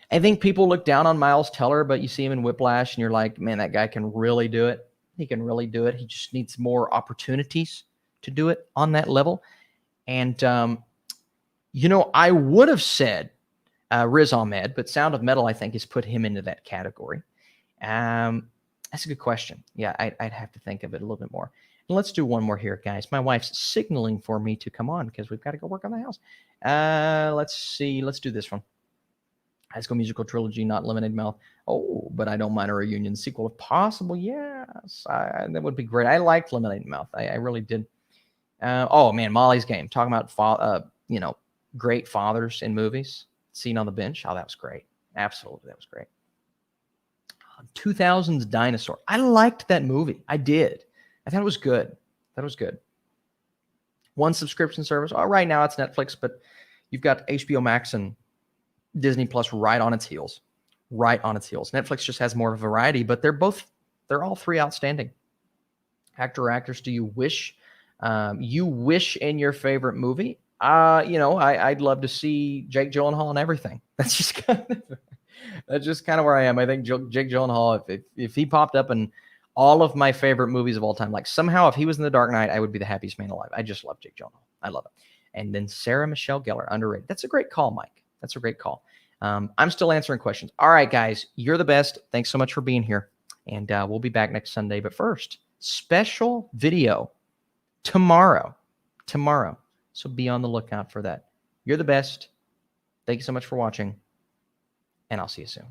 I think people look down on Miles Teller, but you see him in Whiplash and you're like, man, that guy can really do it. He can really do it. He just needs more opportunities to do it on that level. And, I would have said Riz Ahmed, but Sound of Metal, I think, has put him into that category. That's a good question. Yeah, I'd have to think of it a little bit more. And let's do one more here, guys. My wife's signaling for me to come on because we've got to go work on the house. Let's see. Let's do this one. High School Musical Trilogy, not Lemonade Mouth. Oh, but I don't mind a reunion sequel if possible. Yes, that would be great. I liked Lemonade Mouth. I really did. Oh man, Molly's Game. Talking about great fathers in movies. Scene on the Bench. Oh, that was great. Absolutely, that was great. 2000s Dinosaur. I liked that movie. I did. I thought it was good. One subscription service. Oh, right now it's Netflix, but you've got HBO Max and Disney Plus right on its heels. Netflix just has more variety, but they're all three outstanding. Actor or actress do you wish in your favorite movie? I'd love to see Jake Gyllenhaal in everything. That's just kind of where I am. I think Jake Gyllenhaal, if he popped up in all of my favorite movies of all time, like somehow if he was in The Dark Knight, I would be the happiest man alive. I just love Jake Gyllenhaal. I love it. And then Sarah Michelle Gellar, underrated. That's a great call, Mike. That's a great call. I'm still answering questions. All right, guys, you're the best. Thanks so much for being here. And we'll be back next Sunday. But first, special video tomorrow. So be on the lookout for that. You're the best. Thank you so much for watching. And I'll see you soon.